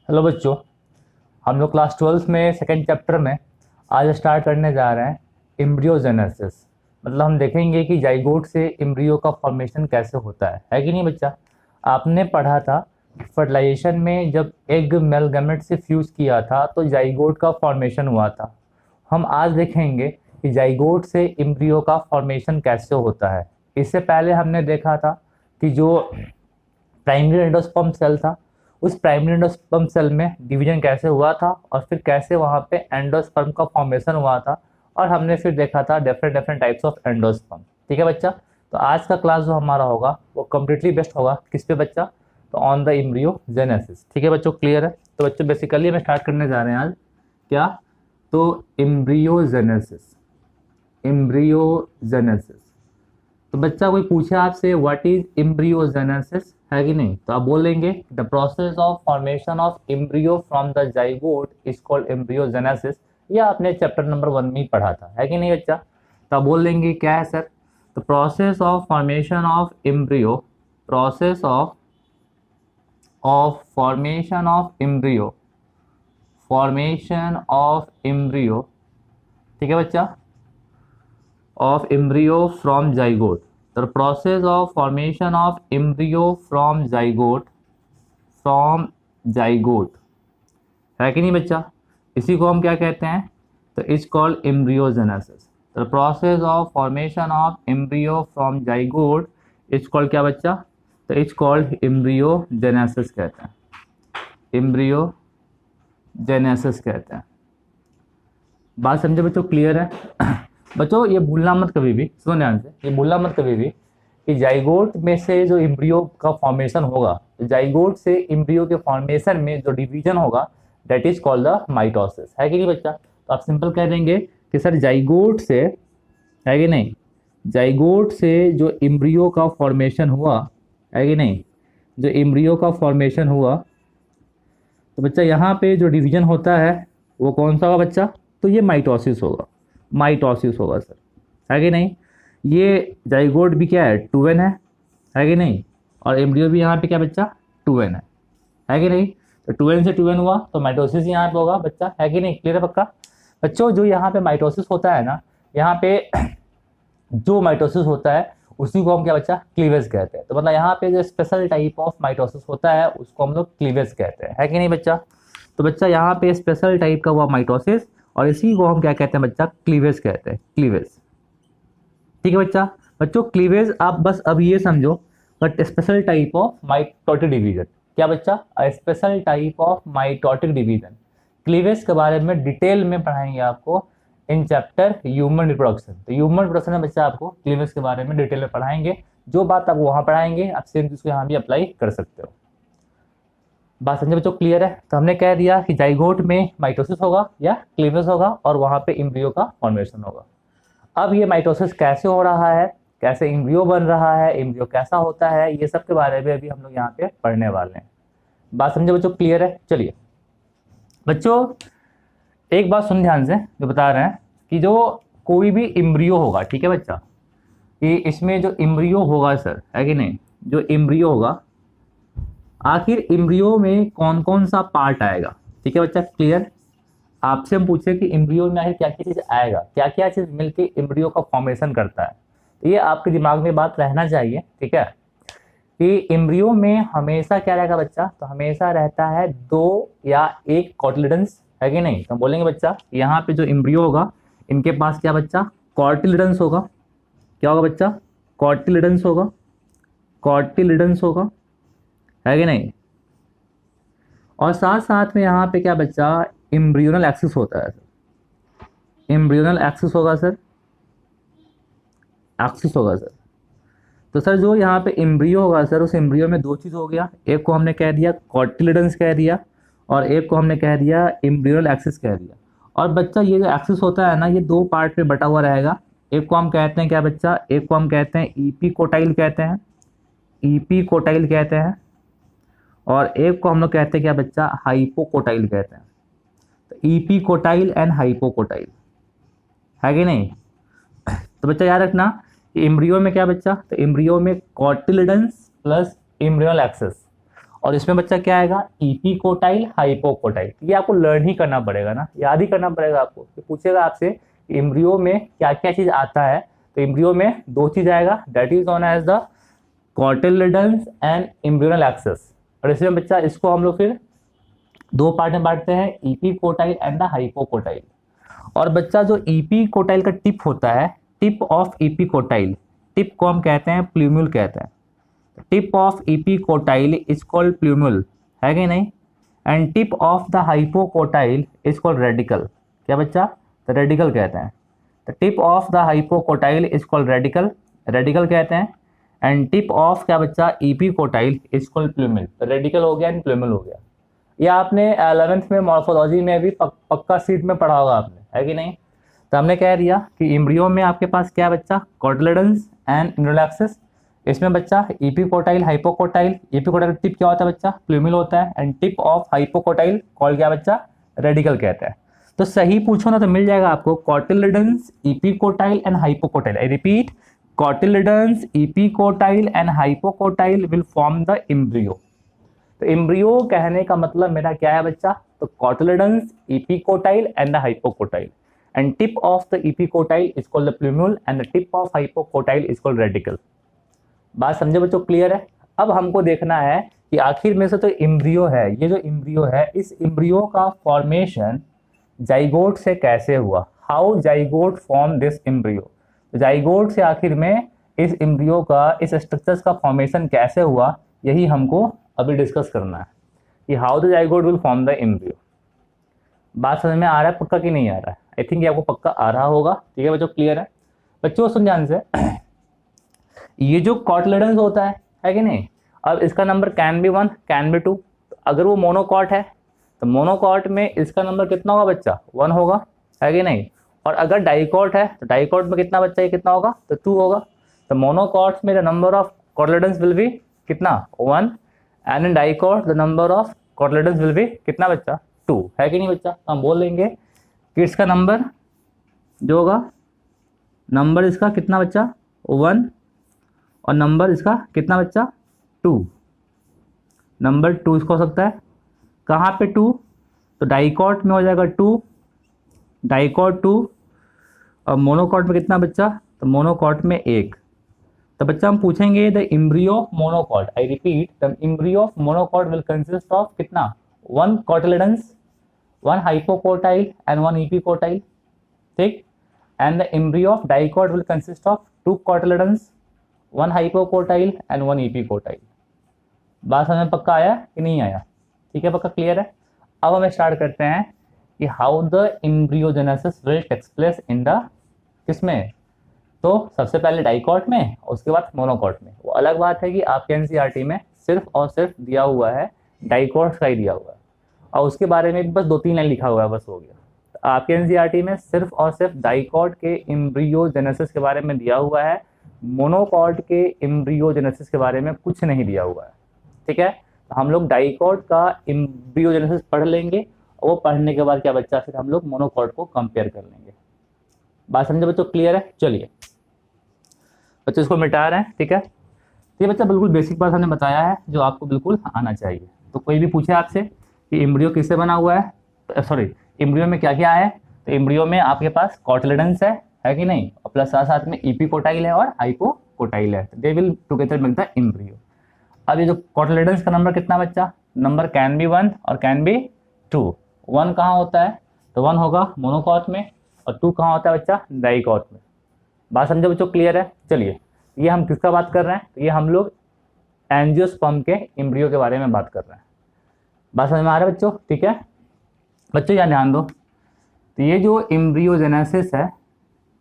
Hello बच्चों। हम लोग क्लास 12th में सेकेंड चैप्टर में आज स्टार्ट करने जा रहे हैं एम्ब्रियोजेनेसिस। मतलब हम देखेंगे कि जाइगोट से एम्ब्रियो का फॉर्मेशन कैसे होता है कि नहीं बच्चा। आपने पढ़ा था फर्टिलाइजेशन में जब एग मेल गैमेट से फ्यूज किया था तो जाइगोट का फॉर्मेशन हुआ था। हम आज देखेंगे कि जाइगोट से एम्ब्रियो का फॉर्मेशन कैसे होता है। इससे पहले हमने देखा था कि जो प्राइमरी एंडोस्पर्म सेल था उस प्राइमरी एंडोस्पर्म सेल में डिवीजन कैसे हुआ था और फिर कैसे वहाँ पे एंडोस्पर्म का फॉर्मेशन हुआ था। और हमने फिर देखा था different different types of endosperm. ठीक है बच्चा। तो आज का क्लास जो हमारा होगा वो कम्प्लीटली बेस्ड होगा किस पे बच्चा, तो ऑन द एम्ब्रियोजेनेसिस। ठीक है बच्चों, क्लियर है। तो बच्चों बेसिकली हम स्टार्ट करने जा रहे हैं आज क्या, तो एम्ब्रियोजेनेसिस। एम्ब्रियोजेनेसिस तो बच्चा कोई पूछे आपसे व्हाट इज एम्ब्रियोजेनेसिस है कि नहीं, तो आप बोलेंगे the process of formation of embryo from the zygote is called embryogenesis. ये आपने चैप्टर नंबर 1 में ही पढ़ा था है कि नहीं बच्चा। तो आप बोल देंगे क्या है sir, the process of formation of embryo, process of formation of embryo, formation of embryo. ठीक है बच्चा, of embryo from zygote, the process of formation of embryo from zygote है कि नहीं बच्चा। इसी को हम क्या कहते हैं, तो is called embryogenesis. The process of formation of embryo from zygote is called क्या बच्चा, तो इज कॉल्ड एम्ब्रियोजेनेसिस कहते हैं। एम्ब्रियोजेनेसिस कहते हैं। बात समझे बच्चों, क्लियर है। बच्चों ये भूलना मत कभी भी, सुनो ध्यान से, ये भूलना मत कभी भी कि जाइगोट में से जो एम्ब्रियो का फॉर्मेशन होगा, जाइगोट से एम्ब्रियो के फॉर्मेशन में जो डिवीजन होगा that is called the mitosis है कि नहीं बच्चा। तो आप सिंपल कह देंगे कि सर जाइगोट से, है कि नहीं, जाइगोट से जो एम्ब्रियो का फॉर्मेशन हुआ है कि नहीं, जो एम्ब्रियो का फॉर्मेशन हुआ, तो बच्चा यहाँ पे जो डिवीजन होता है वो कौन सा होगा बच्चा, तो ये माइटोसिस होगा। माइटोसिस होगा सर, है कि नहीं। ये जाइगोट भी क्या है, 2n है कि नहीं, और एम्ब्रियो भी यहाँ पे क्या बच्चा, 2n है कि नहीं। तो 2n से 2n हुआ तो माइटोसिस यहाँ पे होगा बच्चा, है कि नहीं, क्लियर है पक्का। बच्चों जो यहाँ पे माइटोसिस होता है ना, यहाँ पे जो माइटोसिस होता है उसी को हम क्या बच्चा, क्लीवेज कहते हैं। तो मतलब यहाँ पे जो स्पेशल टाइप ऑफ माइटोसिस होता है उसको हम लोग क्लीवेज कहते हैं, है कि नहीं बच्चा। तो बच्चा यहाँ पे स्पेशल टाइप का हुआ माइटोसिस और इसी को हम क्या कहते हैं बच्चा, क्लीवेज कहते हैं, क्लीवेज। ठीक है बच्चा। बच्चों क्लीवेज आप बस अब ये समझो, but special type of mitotic division, क्या बच्चा, special type of mitotic division. Cleavage के बारे में डिटेल में पढ़ाएंगे आपको इन चैप्टर ह्यूमन रिप्रोडक्शन। तो ह्यूमन रिप्रोडक्शन में बच्चा आपको क्लीवेज के बारे में डिटेल में पढ़ाएंगे। जो बात आप वहाँ पढ़ाएंगे आप सेम चीज को यहाँ भी अप्लाई कर सकते हो। बात समझे बच्चों, क्लियर है। तो हमने कह दिया कि जाइगोट में माइटोसिस होगा या क्लीवेज होगा और वहां पे एम्ब्रियो का फॉर्मेशन होगा। अब ये माइटोसिस कैसे हो रहा है, कैसे एम्ब्रियो बन रहा है, एम्ब्रियो कैसा होता है, ये सब के बारे में अभी हम लोग यहाँ पे पढ़ने वाले हैं। बात समझे बच्चों, क्लियर है। चलिए बच्चों एक बात सुन ध्यान से, जो बता रहे हैं कि जो कोई भी एम्ब्रियो होगा, ठीक है बच्चा, कि इसमें जो एम्ब्रियो होगा सर, है कि नहीं, जो एम्ब्रियो होगा, आखिर एम्ब्रियो में कौन कौन सा पार्ट आएगा। ठीक है बच्चा, क्लियर। आपसे हम पूछे कि एम्ब्रियो में आखिर क्या क्या चीज आएगा, क्या क्या चीज मिलके एम्ब्रियो का फॉर्मेशन करता है, तो ये आपके दिमाग में बात रहना चाहिए। ठीक है, कि एम्ब्रियो में हमेशा क्या रहेगा बच्चा, तो हमेशा रहता है 2 या 1 कॉटिलिडन्स, है कि नहीं। तो बोलेंगे बच्चा यहाँ पे जो एम्ब्रियो होगा इनके पास क्या बच्चा, कॉटिलिडन्स होगा। क्या होगा बच्चा, कॉटिलिडन्स होगा, कॉटिलिडन्स होगा, है कि नहीं। और साथ साथ में यहाँ पे क्या बच्चा, एम्ब्रियोनल एक्सिस होता है। एम्ब्रियोनल एक्सिस होगा सर, एक्सिस होगा सर। तो सर जो यहाँ पे एम्ब्रियो होगा सर, उस एम्ब्रियो में 2 चीज हो गया, एक को हमने कह दिया कॉटिलिडन्स कह दिया और एक को हमने कह दिया एम्ब्रियोनल एक्सिस कह दिया। और बच्चा ये जो एक्सिस होता है ना, ये 2 पार्ट में बटा हुआ रहेगा। एक को हम कहते हैं क्या बच्चा, एक को हम कहते हैं ईपीकोटाइल कहते हैं, ईपीकोटाइल कहते हैं, और एक को हम लोग कहते हैं क्या बच्चा, हाइपोकोटाइल कहते हैं। तो ईपीकोटाइल एंड हाइपोकोटाइल, है कि नहीं। तो बच्चा याद रखना कि एम्ब्रियो में क्या बच्चा, तो एम्ब्रियो में कॉटिलिडन्स प्लस एम्ब्रियोनल एक्सिस, और इसमें बच्चा क्या आएगा, इपिकोटाइल हाइपोकोटाइल। ये आपको लर्न ही करना पड़ेगा ना, याद ही करना पड़ेगा आपको। तो पूछेगा आपसे एम्ब्रियो में क्या क्या चीज आता है, तो एम्ब्रियो में दो चीज आएगा, that is known as the cotyledons and embryonal axis. और इसमें बच्चा इसको हम लोग फिर दो पार्ट में बांटते हैं, इपिकोटाइल एंड द हाइपोकोटाइल। और बच्चा जो इपिकोटाइल का टिप होता है, टिप ऑफ इपिकोटाइल, टिप को हम कहते हैं प्ल्यूम्यूल कहते हैं। Tip of epicotyl is called plumule, है कि नहीं। And tip of the hypocotyl is called radical. क्या बच्चा, तो रेडिकल कहते हैं। The tip of the hypocotyl is called radical, radical कहते हैं। एंड टिप ऑफ क्या बच्चा, इपिकोटाइल इज कॉल्ड प्ल्यूम्यूल। तो रेडिकल हो गया एंड प्ल्यूम्यूल हो गया। ये आपने 11th में मॉर्फोलॉजी में भी पक्का सीट में पढ़ा होगा आपने, है कि नहीं। तो हमने कह दिया कि एम्ब्रियो में आपके पास क्या बच्चा, कॉटिलिडन्स एंड एम्ब्रियोनल एक्सेस। इसमें बच्चा इपिकोटाइल हाइपोकोटाइल, इपिकोटाइल टिप क्या होता है बच्चा, प्ल्यूम्यूल होता है। And tip of hypocotyl call क्या बच्चा, रेडिकल कहता है। तो सही पूछो ना तो मिल जाएगा आपको, cotyledons epicotyl and hypocotyl. I repeat, cotyledons epicotyl and hypocotyl will form the embryo. तो एम्ब्रियो कहने का मतलब मेरा क्या है बच्चा, तो cotyledons epicotyl and the hypocotyl. And tip of the epicotyl is called the plumule and the tip of hypocotyl is called radical. बात समझे बच्चों, क्लियर है। अब हमको देखना है कि आखिर में से तो एम्ब्रियो है, ये जो एम्ब्रियो है, इस एम्ब्रियो का फॉर्मेशन जाइगोट से कैसे हुआ, how zygote form this embryo. Zygote से आखिर में इस एम्ब्रियो का, इस स्ट्रक्चर्स का फॉर्मेशन कैसे हुआ, यही हमको अभी डिस्कस करना है कि how the zygote will form the embryo. बात समझ में आ रहा है पक्का कि नहीं आ रहा है, आई थिंक ये आपको पक्का आ रहा होगा, ठीक है बच्चों, क्लियर है। बच्चों सुन ध्यान से, ये जो कॉटिलिडन्स होता है कि नहीं, अब इसका number can be 1 can be 2। अगर वो मोनोकॉट है तो मोनोकॉट में इसका नंबर कितना होगा बच्चा, 1 होगा, है कि नहीं। और अगर डाइकॉट है तो डाइकॉट में कितना बच्चा, ये कितना होगा, तो 2 होगा। तो मोनोकॉट्स में the number of cotyledons will be कितना, 1। And in dicot the number of cotyledons will be कितना बच्चा, 2, है कि नहीं बच्चा। हम बोल देंगे कि इसका नंबर जो होगा, नंबर इसका कितना बच्चा, 1, और नंबर इसका कितना बच्चा, 2। नंबर 2 इसको हो सकता है कहाँ पे 2, तो डाइकॉट में हो जाएगा 2, डाइकॉट 2। और मोनोकॉट में कितना बच्चा, तो मोनोकॉट में 1। तो बच्चा हम पूछेंगे the embryo of monocot, I repeat, the embryo of monocot will consist of कितना, 1 कॉटिलिडन्स, 1 हाइपोकोटाइल एंड 1 इपिकोटाइल, ठीक। And the embryo of dicot will consist of 2 cotyledons, 1 hypocotyl and 1 epicotyl. बात समझ में पक्का आया कि नहीं आया, ठीक है, पक्का क्लियर है। अब हम स्टार्ट करते हैं कि how the embryogenesis will takes place in the, किसमें, तो सबसे पहले डाइकॉट में, उसके बाद मोनोकॉट में। वो अलग बात है कि आपके एनसीईआरटी में सिर्फ और सिर्फ दिया हुआ है डाइकॉट का ही दिया हुआ है, और उसके बारे में बस 2-3 लाइन लिखा हुआ है, बस हो गया। तो आपके एनसीईआरटी में सिर्फ और सिर्फ डाइकॉट के एम्ब्रियोजेनेसिस के बारे में दिया हुआ है, मोनोकॉट के एम्ब्रियोजेनेसिस के बारे में कुछ नहीं दिया हुआ है, ठीक है। तो हम लोग डाइकॉट का एम्ब्रियोजेनेसिस पढ़ लेंगे, और वो पढ़ने के बाद क्या बच्चा, फिर हम लोग मोनोकॉट को कंपेयर कर लेंगे। बात समझे बच्चों, क्लियर है। चलिए बच्चे इसको मिटा रहे हैं, ठीक है। तो ये बच्चा बिल्कुल बेसिक बात हमने बताया है जो आपको बिल्कुल आना चाहिए। तो कोई भी पूछे आपसे कि एम्ब्रियो किससे बना हुआ है, तो सॉरी एम्ब्रियो में क्या क्या है, तो एम्ब्रियो में आपके पास कॉटिलिडन्स है कि नहीं, और प्लस साथ साथ में इपिकोटाइल है और हाइपोकोटाइल है, they will together make the embryo. अब ये जो कॉटिलिडन्स का नंबर कितना बच्चा, नंबर कैन बी 1 और कैन बी 2। 1 कहाँ होता है, तो 1 होगा मोनोकॉट में, और 2 कहाँ होता है बच्चा, डाइकॉट में। बात समझो बच्चों, क्लियर है। चलिए ये हम किसका बात कर रहे हैं, तो ये हम लोग एंजियोस्पर्म के एम्ब्रियो के बारे में बात कर रहे हैं। बात समझ में आ रहा है बच्चों, ठीक है। बच्चों यहाँ ध्यान दो, तो ये जो एम्ब्रियोजेनेसिस है,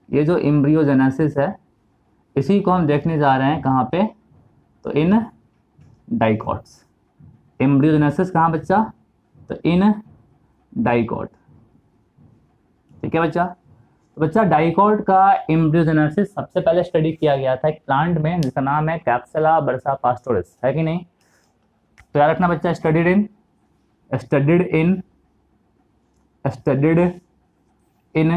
ये जो एम्ब्रियोजेनेसिस है, इसी को हम देखने जा रहे हैं कहाँ पे, तो इन डाइकॉट्स। एम्ब्रियोजेनेसिस कहाँ बच्चा, तो इन डाइकॉट, ठीक है बच्चा। तो बच्चा डाइकॉट का एम्ब्रियोजेनेसिस सबसे पहले स्टडी किया गया था एक प्लांट में जिसका नाम है कैप्सुला बर्सा पास्टोरिस, है कि नहीं। तो याद रखना बच्चा, स्टडीड इन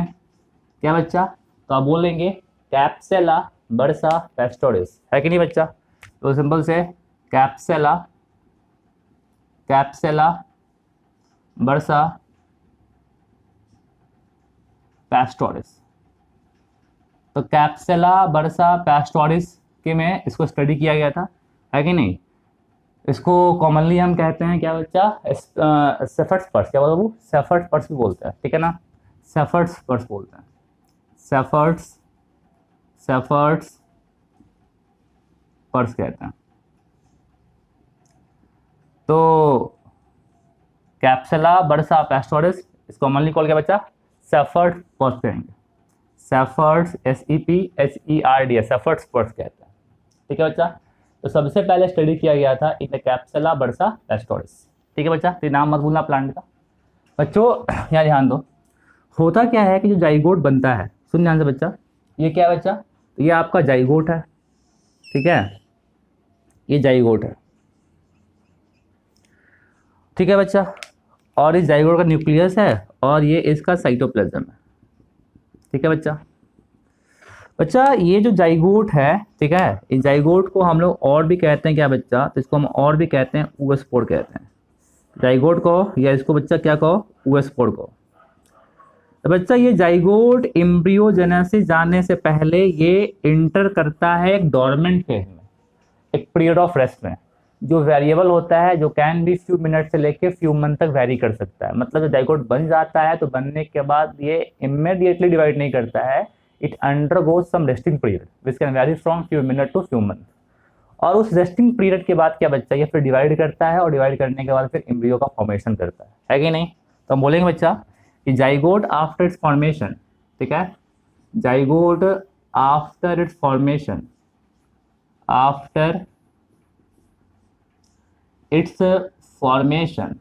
क्या बच्चा, तो आप बोलेंगे कैप्सुला बर्सा पास्टोरिस, है कि नहीं बच्चा। तो सिंपल से कैप्सुला कैप्सुला बर्सा पैस्टोरिस। तो कैप्सुला बर्सा पैस्टोरिस के में इसको स्टडी किया गया था, है कि नहीं। इसको कॉमनली हम कहते हैं क्या बच्चा, सेफर्ट्स पर्स, क्या बोलते हैं वो, सेफर्ट्स पर्स भी बोलते हैं, ठीक है ना, सेफर्ट्स पर्स बोलते हैं, सेफर्ट्स पर्स कहते हैं। तो कैप्सुला बर्सा पैस्टोरिस इसको कॉमनली कॉल क्या बच्चा, सेफर्ट्स पर्स कहेंगे, सेफर्ट्स SEPHERD सेफर्ट्स पर्स कहते हैं, ठीक है बच्चा। तो सबसे पहले स्टडी किया गया था इन द कैप्सुला बर्सा पैस्टोरिस, ठीक है बच्चा। तो नाम मत भूलना प्लांट का। बच्चों यहाँ ध्यान दो, होता क्या है कि जो जाइगोट बनता है, सुन ध्यान से बच्चा, ये क्या है बच्चा, तो ये आपका जाइगोट है, ठीक है, ये जाइगोट है, ठीक है बच्चा। और इस जाइगोट का न्यूक्लियस है और ये इसका साइटोप्लाज्म है, ठीक है बच्चा। बच्चा ये जो जाइगोट है, ठीक है, इस जाइगोट को हम लोग और भी कहते हैं क्या बच्चा, तो इसको हम और भी कहते हैं oospore कहते हैं, जाइगोट को, या इसको बच्चा क्या कहो, oospore को। तो बच्चा ये जाइगोट एम्ब्रियोजेनेसिस जाने से पहले ये इंटर करता है एक डोर्मेंट फेज में, एक पीरियड ऑफ रेस्ट में, जो वेरिएबल होता है, जो कैन बी फ्यू मिनट से लेके फ्यू मंथ तक वेरी कर सकता है। मतलब जब जाइगोट बन जाता है तो बनने के बाद ये इमीडिएटली डिवाइड नहीं करता है, it undergoes some resting period which can vary from few minute to few month. और उस रेस्टिंग पीरियड के बाद क्या बच्चा, ये फिर डिवाइड करता है और डिवाइड करने के बाद फिर एम्ब्रियो का फॉर्मेशन करता है कि नहीं। तो हम बोलेंगे बच्चा कि जाइगोट आफ्टर इट्स फॉर्मेशन, ठीक है, zygote after its formation, after its formation,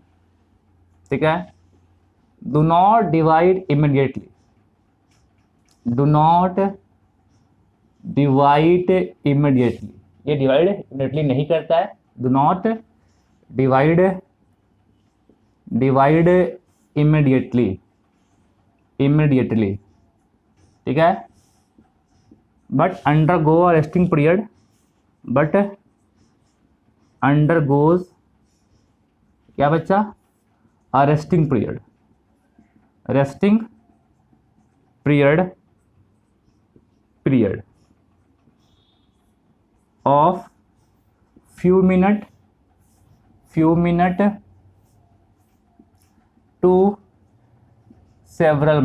ठीक है, do not divide immediately, do not divide immediately, ये डिवाइड इमीडिएटली नहीं करता है, डू नॉट डिवाइड इमीडिएटली, ठीक है, but undergo a resting period, but undergoes क्या बच्चा, a resting period, resting period of few minute to several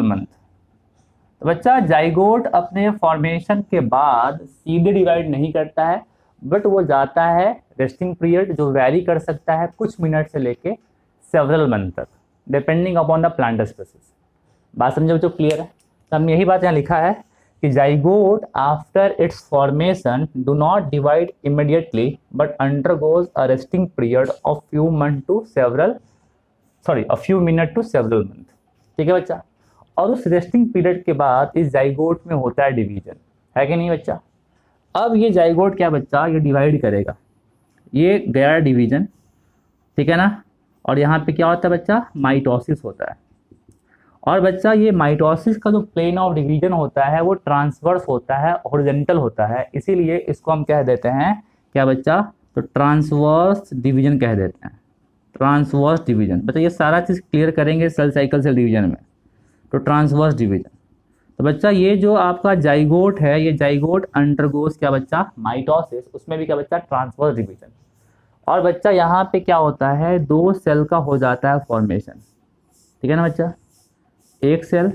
month, तो बच्चा जाइगोट अपने फॉर्मेशन के बाद सीधे डिवाइड नहीं करता है, बट वो जाता है रेस्टिंग पीरियड जो वैरी कर सकता है कुछ मिनट से लेके सेवरल मंथ तक, depending upon the plant species. बात समझे बच्चों, क्लियर है। तो हमने यही बात यहाँ लिखा है कि zygote after its formation do not divide immediately but undergoes a resting period of few minute to several month, ठीक है बच्चा। और उस रेस्टिंग पीरियड के बाद इस जाइगोट में होता है डिवीजन, है कि नहीं बच्चा। अब ये जाइगोट क्या बच्चा, ये डिवाइड करेगा, ये गया डिवीजन, ठीक है ना। और यहाँ पे क्या होता है बच्चा, माइटोसिस होता है। और बच्चा ये माइटोसिस का जो प्लेन ऑफ डिवीजन होता है वो ट्रांसवर्स होता है, हॉरिजॉन्टल होता है, इसीलिए इसको हम कह देते हैं क्या बच्चा, तो ट्रांसवर्स डिवीजन कह देते हैं, ट्रांसवर्स डिवीजन। बच्चा ये सारा चीज़ क्लियर करेंगे सेल साइकिल सेल डिवीजन में, तो ट्रांसवर्स डिवीजन। तो बच्चा ये जो आपका जाइगोट है, ये जाइगोट अंडरगोज क्या बच्चा, माइटोसिस, उसमें भी क्या बच्चा, ट्रांसवर्स डिवीजन। और बच्चा यहाँ पे क्या होता है, दो सेल का हो जाता है फॉर्मेशन, ठीक है ना बच्चा, एक सेल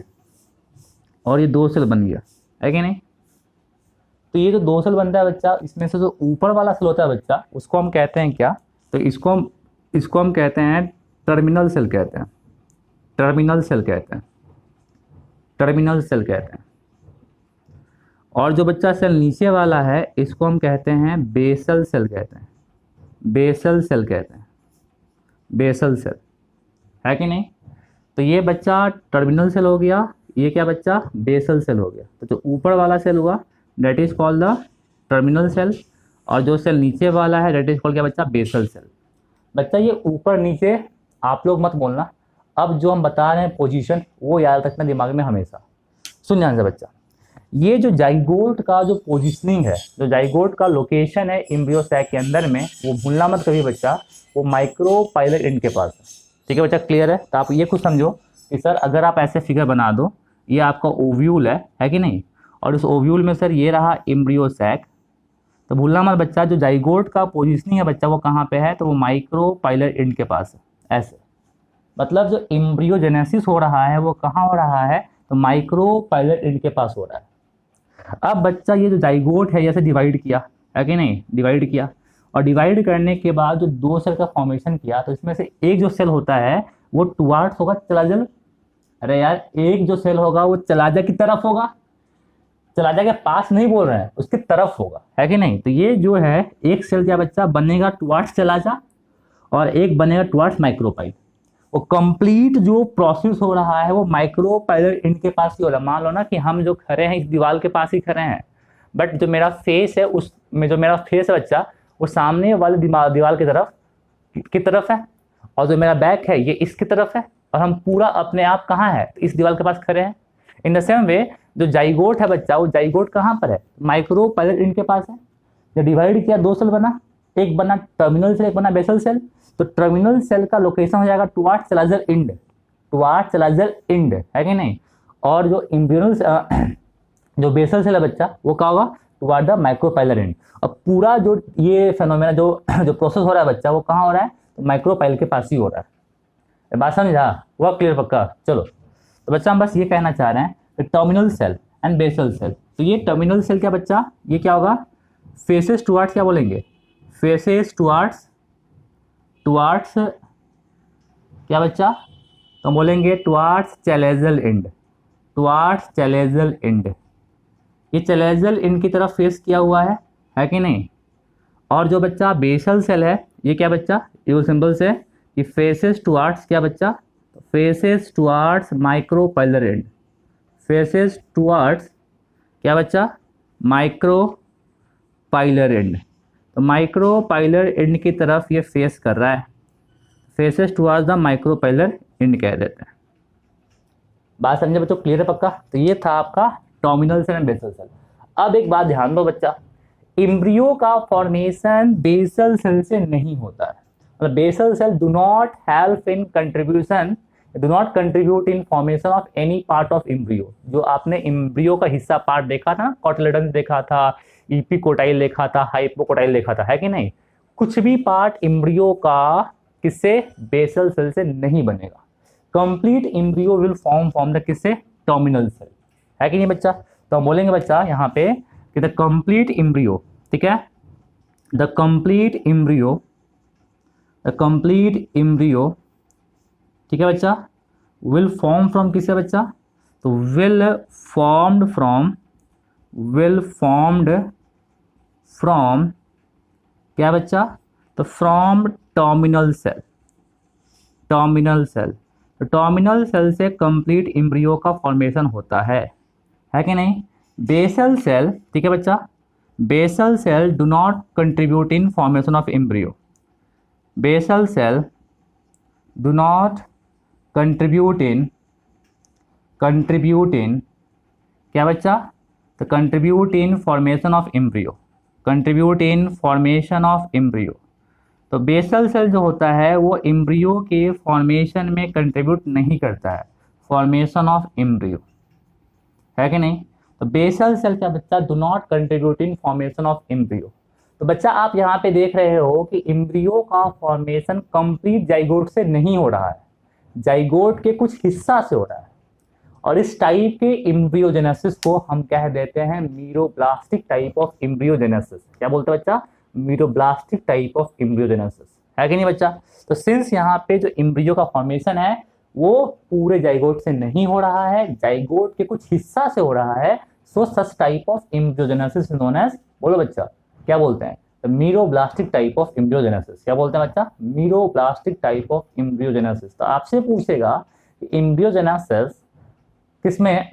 और ये दो सेल बन गया, है कि नहीं। तो ये जो दो सेल बनता है बच्चा, इसमें से जो ऊपर वाला सेल होता है बच्चा, उसको हम कहते हैं क्या, तो इसको हम कहते हैं टर्मिनल सेल कहते हैं, टर्मिनल सेल कहते हैं, टर्मिनल सेल कहते हैं। और जो बच्चा सेल नीचे वाला है इसको हम कहते हैं बेसल सेल कहते हैं, बेसल सेल कहते हैं, बेसल सेल, है कि नहीं। तो ये बच्चा टर्मिनल सेल हो गया, ये क्या बच्चा, बेसल सेल हो गया। तो जो ऊपर वाला सेल हुआ that is called the terminal cell, और जो सेल नीचे वाला है दैट इज कॉल्ड क्या बच्चा, बेसल सेल। बच्चा ये ऊपर नीचे आप लोग मत बोलना, अब जो हम बता रहे हैं पोजीशन वो याद रखना दिमाग में हमेशा। सुन ध्यान से बच्चा, ये जो जाइगोट का जो पोजिशनिंग है, जो जाइगोट का लोकेशन है एम्ब्रियो सैक के अंदर में, वो भूलना मत कभी बच्चा, वो माइक्रोपाइलर एंड के पास है। ठीक है बच्चा, क्लियर है? तो आप ये खुद समझो कि सर अगर आप ऐसे फिगर बना दो, ये आपका ओव्यूल है कि नहीं, और इस ओव्यूल में सर ये रहा एम्ब्रियो सैक, तो भूलना मत बच्चा जो जाइगोट का पोजिशनिंग है बच्चा वो कहाँ पे है, तो वो माइक्रोपाइलर एंड के पास है। ऐसे मतलब जो एम्ब्रियोजेनेसिस हो रहा है वो कहाँ हो रहा है, तो माइक्रोपाइलर एंड के पास हो रहा है। अब बच्चा ये जो जाइगोट है जैसे डिवाइड किया है कि नहीं, डिवाइड किया, और डिवाइड करने के बाद जो 2 सेल का फॉर्मेशन किया, तो इसमें से एक जो सेल होता है वो टुवार्ड्स होगा चलाजा, अरे यार एक जो सेल होगा वो चलाजा की तरफ होगा, चलाजा के पास नहीं बोल रहे हैं, उसकी तरफ होगा, है कि नहीं। तो ये जो है एक सेल क्या बच्चा बनेगा टुवार्ड्स चलाजा और एक बनेगा टुवार्ड्स माइक्रोपाइल। वो कंप्लीट जो प्रोसेस हो रहा है वो माइक्रोपाइलर एंड के पास ही हो रहा है। मान लो ना कि हम जो खड़े हैं इस दीवार के पास ही खड़े हैं, बट जो मेरा फेस है उसमें, जो मेरा फेस है बच्चा वो सामने वाले दीवार की तरफ है, और जो मेरा बैक है ये इसकी तरफ है, और हम पूरा अपने आप कहाँ है, इस दीवार के पास खड़े हैं। इन द सेम वे जो जाइगोट है बच्चा, वो जाइगोट कहाँ पर है, माइक्रोपाइलर एंड के पास है। जब डिवाइड किया 2 सेल बना, एक बना टर्मिनल सेल, एक बना बेसल सेल, तो टर्मिनल सेल का लोकेशन हो जाएगा टुवार्ड्स चलाजर एंड, टुवार्ड्स चलाजर एंड, है कि नहीं। और जो इम्ब्रियोनल जो बेसल सेल है बच्चा वो क्या होगा, टुवार्ड द माइक्रोपाइलर एंड। और पूरा जो ये फेनोमेना जो प्रोसेस हो रहा है बच्चा वो कहाँ हो रहा है, तो माइक्रोपाइल के पास ही हो रहा है। बात समझा, हुआ क्लियर पक्का? चलो तो बच्चा हम बस ये कहना चाह रहे हैं terminal cell and basal cell. तो ये टर्मिनल सेल क्या बच्चा, ये क्या होगा, फेसेस टुवार्ड्स, क्या बोलेंगे, फेसेस टुवार्ड्स क्या बच्चा, तो बोलेंगे towards chalazal and, towards chalazal and. ये चैलेजल एंड की तरफ फेस किया हुआ है कि नहीं। और जो बच्चा बेसल सेल है ये क्या बच्चा, ये सिंबल से कि फेसेस टुवार्ड्स क्या बच्चा, faces towards micropylar and, faces towards क्या बच्चा, माइक्रोपाइलर एंड। तो माइक्रोपाइलर एंड की तरफ ये फेस कर रहा है, faces towards the micropylar and कह देते हैं। बात समझे बच्चों, क्लियर है पक्का? तो ये था आपका terminal cell and basal cell. अब एक बात ध्यान दो बच्चा, एम्ब्रियो का फॉर्मेशन बेसल सेल से नहीं होता है, मतलब basal cell do not help in contribution, do not contribute in formation of any part of embryo. जो आपने एम्ब्रियो का हिस्सा पार्ट देखा था, कॉटिलेडन देखा था, इपिकोटाइल देखा था, हाइपोकोटाइल देखा था, है कि नहीं, कुछ भी पार्ट एम्ब्रियो का किससे, बेसल सेल से नहीं बनेगा। Complete embryo will form the किससे, टर्मिनल सेल, है कि नहीं बच्चा। तो हम बोलेंगे बच्चा यहाँ पे कि द कंप्लीट एम्ब्रियो, ठीक है, the complete embryo, the complete embryo, ठीक है बच्चा, विल फॉर्म फ्रॉम किससे बच्चा, तो विल फॉर्म्ड फ्रॉम क्या बच्चा, तो from terminal cell, terminal cell. तो टर्मिनल सेल से कंप्लीट एम्ब्रियो का फॉर्मेशन होता है कि नहीं। बेसल सेल, ठीक है बच्चा, basal cell do not contribute in formation of embryo, basal cell do not contribute in क्या बच्चा, तो contribute in formation of embryo, contribute in formation of embryo. तो बेसल सेल जो होता है वो एम्ब्रियो के फॉर्मेशन में कंट्रीब्यूट नहीं करता है, फॉर्मेशन ऑफ एम्ब्रियो, है कि नहीं। तो बेसल सेल क्या बच्चा, do not contribute in formation of embryo. तो बच्चा आप यहाँ पे देख रहे हो कि एम्ब्रियो का फॉर्मेशन कंप्लीट जाइगोट से नहीं हो रहा है, जाइगोट के कुछ हिस्सा से हो रहा है। और इस टाइप के एम्ब्रियोजेनेसिस को हम कह देते हैं मीरोब्लास्टिक टाइप ऑफ एम्ब्रियोजेनेसिस। क्या बोलते हैं बच्चा, मीरोब्लास्टिक टाइप ऑफ एम्ब्रियोजेनेसिस, है कि नहीं बच्चा। तो सिंस यहाँ पे जो एम्ब्रियो का फॉर्मेशन है वो पूरे जाइगोट से नहीं हो रहा है, जाइगोट के कुछ हिस्सा से हो रहा है, so such type of embryogenesis known as, बोलो बच्चा क्या बोलते हैं, मीरोब्लास्टिक टाइप ऑफ एम्ब्रियोजेनेसिस। क्या बोलते हैं बच्चा, मीरोब्लास्टिक टाइप ऑफ एम्ब्रियोजेनेसिस। तो आपसे पूछेगा कि एम्ब्रियोजेनेसिस किसमें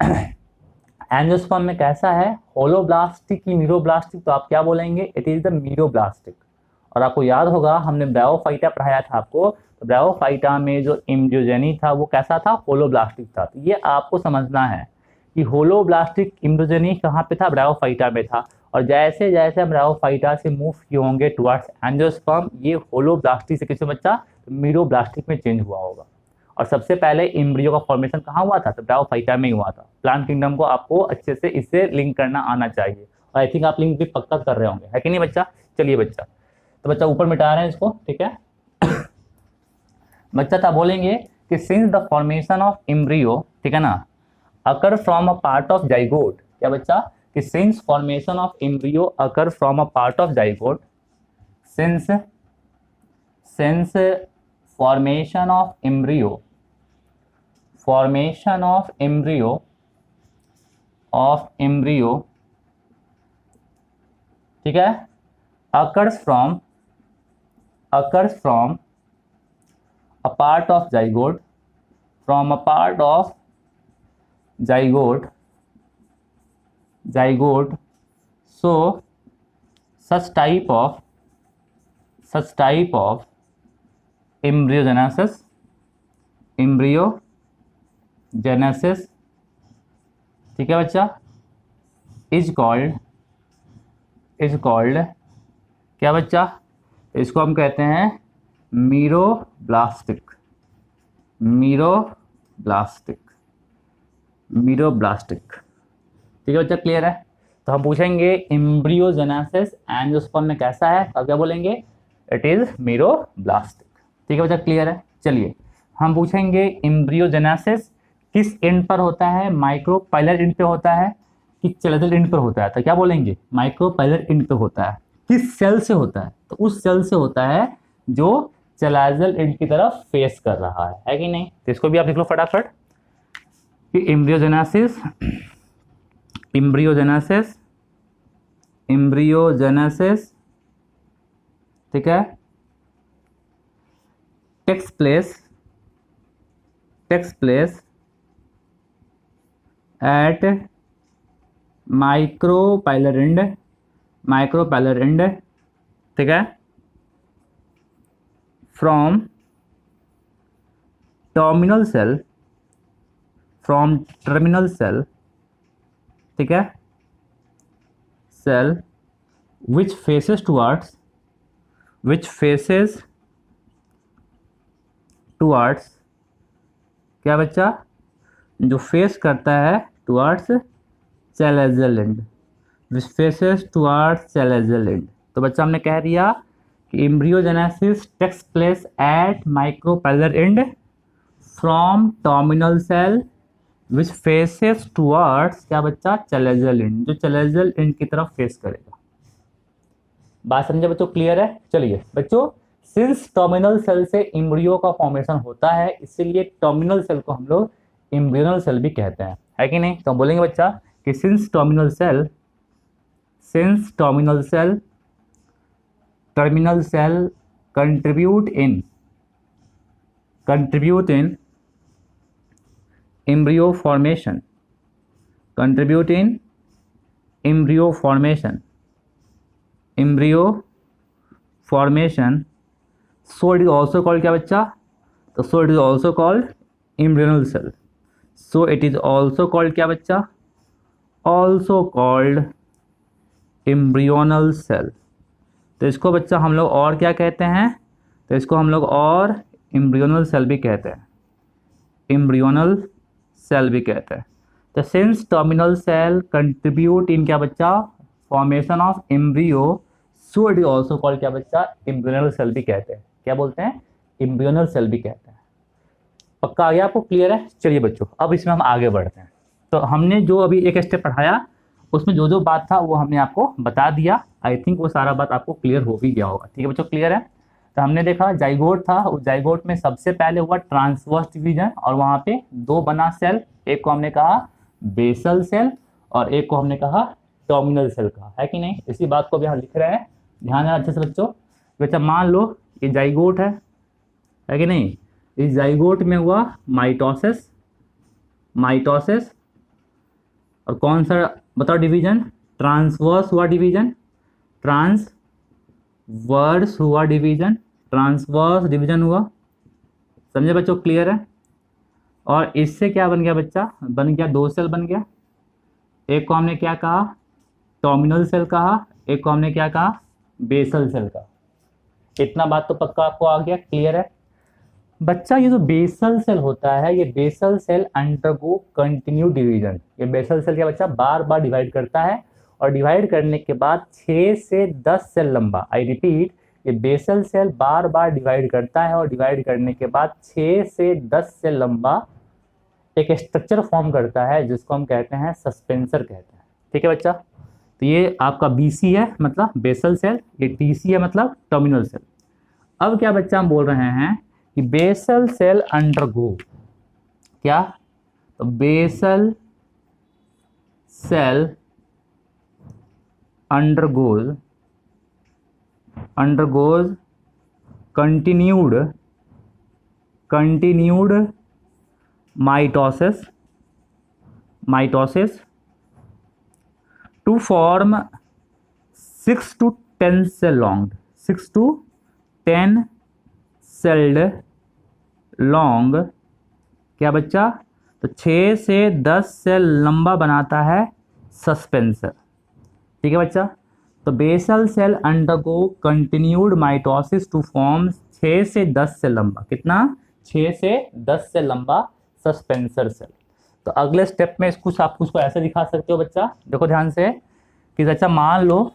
एंजियोस्पर्म में कैसा है, होलोब्लास्टिक की मीरोब्लास्टिक, तो आप क्या बोलेंगे, इट इज द मीरोब्लास्टिक। और आपको याद होगा हमने ब्रायोफाइटा पढ़ाया था आपको, तो ब्रायोफाइटा में जो एम्ब्रियोजेनी था वो कैसा था, होलोब्लास्टिक था। तो ये आपको समझना है कि होलोब्लास्टिक इम्ब्रियोजेनी कहाँ पे था, ब्रायोफाइटा में था, और जैसे जैसे हम ब्रायोफाइटा से मूव किए होंगे टुवर्ड्स एंजियोस्पर्म, ये होलोब्लास्टिक से किसमें बच्चा, मीरोब्लास्टिक में चेंज हुआ होगा। और सबसे पहले इम्ब्रियो का फॉर्मेशन कहाँ हुआ था, तो ब्रायोफाइटा में ही हुआ था। प्लांट किंगडम को आपको अच्छे से इससे लिंक करना आना चाहिए, और आई थिंक आप लिंक भी पक्का कर रहे होंगे, है कि नहीं बच्चा। चलिए बच्चा, तो बच्चा ऊपर मिटा रहे हैं इसको, ठीक है। बच्चा था बोलेंगे कि since the formation of embryo, ठीक है ना, occur from a part of zygote, क्या बच्चा, कि since formation of embryo occur from a part of zygote, since formation of embryo, formation of embryo, ठीक है, occurs from a part of zygote, from a part of zygote, so such type of embryogenesis, ठीक है बच्चा, is called क्या बच्चा, इसको हम कहते हैं मीरोब्लास्टिक, ठीक है बच्चा, क्लियर है। तो हम पूछेंगे एम्ब्रियोजेनेसिस एंजियोस्पर्म में कैसा है, अब क्या बोलेंगे, इट इज मीरोब्लास्टिक, ठीक है बच्चा, क्लियर है। चलिए हम पूछेंगे एम्ब्रियोजेनेसिस किस एंड पर होता है, माइक्रोपाइलर एंड पे होता है कि चैलेजल एंड पर होता है, तो क्या बोलेंगे, माइक्रोपाइलर एंड पे होता है। किस सेल से होता है, तो उस सेल से होता है जो चैलेजल एंड की तरफ फेस कर रहा है कि नहीं। तो इसको भी आप लिख लो फटाफट कि एम्ब्रियोजेनेसिस, ठीक है, takes place at micropylar end, ठीक है, फ्रॉम टर्मिनल सेल, ठीक है, सेल which faces towards क्या बच्चा, जो फेस करता है towards chalazal end, which faces towards chalazal end. तो बच्चा हमने कह दिया कि embryogenesis takes place at micropylar end from terminal cell which faces towards क्या बच्चा, चैलेजल एंड, जो चैलेजल एंड की तरफ फेस करेगा। बात समझे बच्चों, क्लियर है। चलिए बच्चों, सिंस टर्मिनल सेल से एम्ब्रियो का फॉर्मेशन होता है, इसीलिए टर्मिनल सेल को हम लोग एम्ब्रियोनल सेल भी कहते हैं, है कि नहीं। तो हम बोलेंगे बच्चा कि since terminal cell contribute in embryo formation, so it is also called क्या बच्चा, तो so it is also called embryonal cell, so it is also called क्या बच्चा, also called embryonal cell। तो इसको बच्चा हम लोग और क्या कहते हैं, तो इसको हम लोग और एम्ब्रियोनल सेल भी कहते हैं, तो since terminal cell contribute in क्या बच्चा, formation of embryo, so it is also called क्या बच्चा, एम्ब्रियोनल सेल भी कहते हैं। क्या बोलते हैं, एम्ब्रियोनल सेल भी कहते हैं। पक्का आ गया आपको, क्लियर है। चलिए बच्चों, अब इसमें हम आगे बढ़ते हैं। तो हमने जो अभी एक स्टेप पढ़ाया उसमें जो जो बात था वो हमने आपको बता दिया। आई थिंक वो सारा बात आपको क्लियर हो भी गया होगा। ठीक है बच्चों, क्लियर है। तो हमने देखा जाइगोट था, उस जाइगोट में सबसे पहले हुआ ट्रांसवर्स डिवीजन और वहाँ पे दो बना सेल, एक को हमने कहा बेसल सेल और एक को हमने कहा टर्मिनल सेल कहा, है कि नहीं। इसी बात को भी यहाँ लिख रहे हैं, ध्यान देना अच्छे से बच्चों। बच्चा मान लो ये जाइगोट है कि नहीं, इस जाइगोट में हुआ माइटोसिस और कौन सा बताओ डिवीजन, ट्रांसवर्स हुआ डिवीजन, ट्रांसवर्स डिवीजन हुआ। समझे बच्चों, क्लियर है। और इससे क्या बन गया बच्चा, बन गया दो सेल बन गया, एक को हमने क्या कहा, टर्मिनल सेल कहा, एक को हमने क्या कहा, बेसल सेल कहा। इतना बात तो पक्का आपको आ गया, क्लियर है बच्चा। ये जो बेसल सेल होता है, ये basal cell undergo continue division. ये बेसल सेल क्या बच्चा, बार बार डिवाइड करता है, और डिवाइड करने के बाद 6 से 10 सेल लंबा, आई रिपीट, ये बेसल सेल बार बार डिवाइड करता है, और डिवाइड करने के बाद 6 से 10 सेल लंबा एक स्ट्रक्चर फॉर्म करता है, जिसको हम कहते हैं सस्पेंसर कहते हैं। ठीक है बच्चा, तो ये आपका बीसी है मतलब बेसल सेल, ये टीसी है मतलब टर्मिनल सेल। अब क्या बच्चा हम बोल रहे हैं कि बेसल सेल अंडरगो क्या, तो basal cell undergoes continued mitosis to form 6 to 10 cell long क्या बच्चा, तो 6 से 10 सेल लंबा बनाता है सस्पेंसर। ठीक है बच्चा, तो basal cell undergo continued mitosis to form 6 से 10 सेल लंबा, कितना, 6 से 10 सेल लंबा सस्पेंसर सेल। तो अगले स्टेप में कुछ आप उसको ऐसे दिखा सकते हो बच्चा, देखो ध्यान से कि बच्चा मान लो